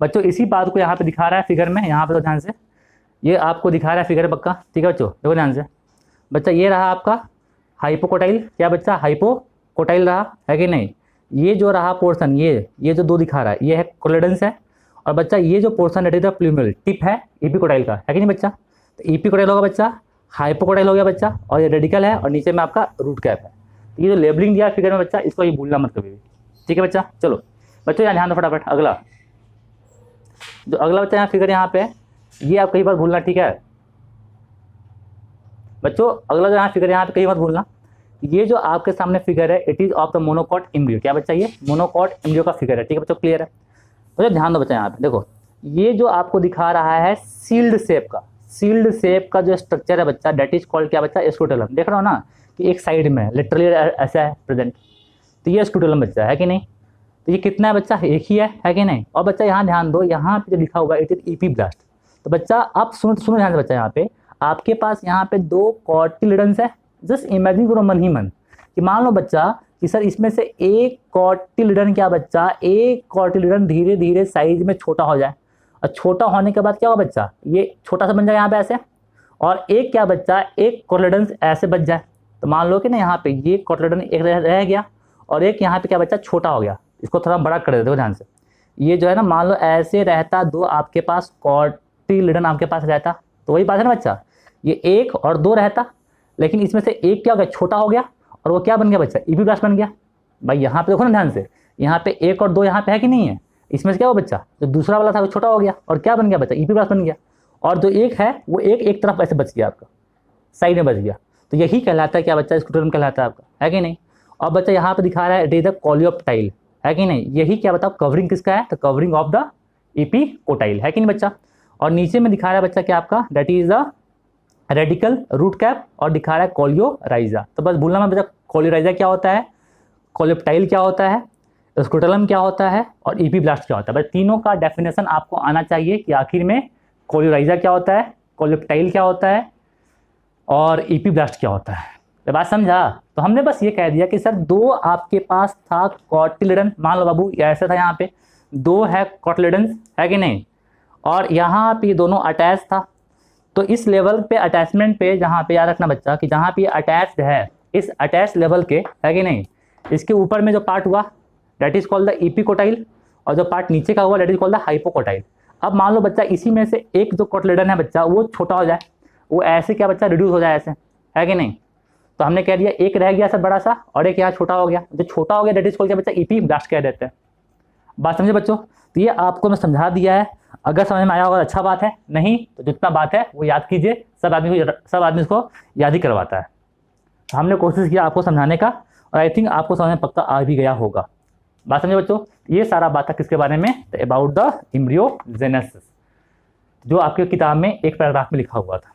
बच्चों। इसी बात को यहाँ पे दिखा रहा है फिगर में, यहाँ पे तो ध्यान से, ये आपको दिखा रहा है फिगर पक्का, ठीक है बच्चों, देखो ध्यान से बच्चा। ये रहा आपका हाइपोकोटाइल, क्या बच्चा हाइपोकोटाइल रहा है कि नहीं। ये जो रहा पोर्शन, ये जो दो दिखा रहा है, ये है कोलेडेंस है, और बच्चा ये जो पोर्शन है प्लूमिल टिप है इपिकोटाइल का, है कि नहीं बच्चा। तो इपिकोटाइल होगा बच्चा, हाइपोकोटाइल हो गया बच्चा, और ये रेडिकल है, और नीचे में आपका रूट कैप है। तो ये जो लेबलिंग दिया फिगर में बच्चा, इसको ये भूलना मत कभी भी, ठीक है बच्चा। चलो बच्चों यहाँ ध्यान दो फटाफट। अगला जो अगला बच्चा यहाँ फिगर यहाँ पे, ये आप कई बार भूलना, ठीक है बच्चों। अगला जो यहाँ फिगर यहाँ पे कई बार भूलना, ये जो आपके सामने फिगर है, it is of the monocot embryo. क्या बच्चा, ये मोनोकॉट इम्ब्रियो का फिगर है, ठीक है बच्चों, क्लियर है। तो ध्यान दो बच्चा यहाँ पे देखो, ये जो आपको दिखा रहा है सील्ड शेप का, सील्ड शेप का जो स्ट्रक्चर है बच्चा, डेट इज कॉल्ड क्या बच्चा, स्क्रूटेलम। देख रहे हो ना कि एक साइड में लिटरली ऐसा है प्रेजेंट, तो ये स्क्रूटेलम बच्चा है कि नहीं। तो ये कितना है बच्चा, एक ही है कि नहीं। और बच्चा यहाँ ध्यान दो, यहाँ पे जो लिखा हुआ है इट इज इपीब्लास्ट। तो बच्चा आप सुनो ध्यान से बच्चा, यहाँ पे आपके पास यहाँ पे दो कॉटिलिडन्स है। जस्ट इमेजिन करो मन ही मन कि मान लो बच्चा कि सर इसमें से एक कॉटिलिडन क्या बच्चा, एक कॉटिलिडन धीरे धीरे साइज में छोटा हो जाए, और छोटा होने के बाद क्या होगा बच्चा, ये छोटा सा बन जाए यहाँ पे ऐसे, और एक क्या बच्चा, एक कॉटिलिडन ऐसे बच जाए। तो मान लो कि ना यहाँ पे ये कॉटिलिडन एक रह गया, और एक यहाँ पे क्या बच्चा छोटा हो गया, इसको थोड़ा बड़ा कर देते हो ध्यान से। ये जो है ना मान लो ऐसे रहता, दो आपके पास कॉटिलिडन आपके पास रहता, तो वही बात है ना बच्चा, ये एक और दो रहता, लेकिन इसमें से एक क्या हो गया, छोटा हो गया, और वो क्या बन गया बच्चा, इपीब्लास्ट बन गया। भाई यहाँ पे देखो ना ध्यान से, यहाँ पे एक और दो यहाँ पे है कि नहीं है, इसमें से क्या हो बच्चा, जो दूसरा वाला था वो छोटा हो गया, और क्या बन गया बच्चा, इपीब्लास्ट बन गया, और जो एक है वो एक तरफ ऐसे बच गया आपका, साइड में बच गया। तो यही कहलाता है क्या बच्चा, स्क्रूटेलम कहलाता है आपका, है कि नहीं। और बच्चा यहाँ पे दिखा रहा है इट इज द कोलियोप्टाइल, है कि नहीं। यही क्या बताओ कवरिंग किसका है, तो कवरिंग ऑफ द इपीकोटाइल, है कि नहीं बच्चा। और नीचे में दिखा रहा है बच्चा क्या आपका, that is the radical root cap, और दिखा रहा है कोलियोराइजा। तो बस भूलना मत बच्चा, कोलियोराइजा क्या होता है, कोलियोप्टाइल क्या होता है, स्क्रूटेलम क्या होता है, और इपीब्लास्ट क्या होता है। बस तीनों का डेफिनेशन आपको आना चाहिए कि आखिर में कोलियोराइजा क्या होता है, कोलियोप्टाइल क्या होता है, और इपीब्लास्ट क्या होता है। तो बात समझा। तो हमने बस ये कह दिया कि सर दो आपके पास था कॉटिलिडन, मान लो बाबू ऐसा था, यहाँ पे दो है कॉटिलिडन, है कि नहीं, और यहाँ पे दोनों अटैच था। तो इस लेवल पे अटैचमेंट पे, जहाँ पे याद रखना बच्चा कि जहाँ पे अटैच्ड है, इस अटैच लेवल के, है कि नहीं, इसके ऊपर में जो पार्ट हुआ दैट इज कॉल्ड द इपीकोटाइल, और जो पार्ट नीचे का हुआ that is called the hypocotyl. अब मान लो बच्चा इसी में से एक जो कॉटिलिडन है बच्चा वो छोटा हो जाए, वो ऐसे क्या बच्चा रिड्यूस हो जाए ऐसे, है कि नहीं। तो हमने कह दिया एक रह गया सर बड़ा सा, और एक यहाँ छोटा हो गया, जो छोटा हो गया दैट इज कॉल्ड क्या बच्चा, इपीब्लास्ट कह देते हैं। बात समझे बच्चों। तो ये आपको मैं समझा दिया है, अगर समझ में आया होगा अच्छा बात है, नहीं तो जितना बात है वो याद कीजिए, सब आदमी इसको याद ही करवाता है। हमने कोशिश किया आपको समझाने का, और आई थिंक आपको समझ में पक्का आ भी गया होगा। बात समझे बच्चों। ये सारा बात था किसके बारे में, अबाउट द एम्ब्रियोजेनेसिस, जो आपके किताब में एक पैराग्राफ में लिखा हुआ था।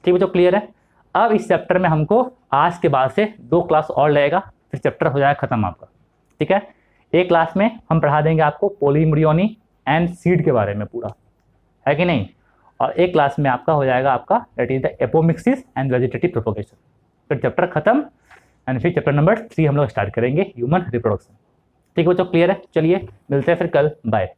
ठीक बच्चों, क्लियर है। अब इस चैप्टर में हमको आज के बाद से 2 क्लास और लगेगा, फिर चैप्टर हो जाएगा खत्म आपका। ठीक है, एक क्लास में हम पढ़ा देंगे आपको पोलीम्ब्रियोनी एंड सीड के बारे में पूरा, है कि नहीं, और एक क्लास में आपका हो जाएगा आपका that is the apomixis and vegetative propagation. फिर चैप्टर खत्म, एंड फिर चैप्टर नंबर 3 हम लोग स्टार्ट करेंगे, ह्यूमन रिप्रोडक्शन। ठीक है बच्चों, क्लियर है। चलिए मिलते हैं फिर कल, बाय।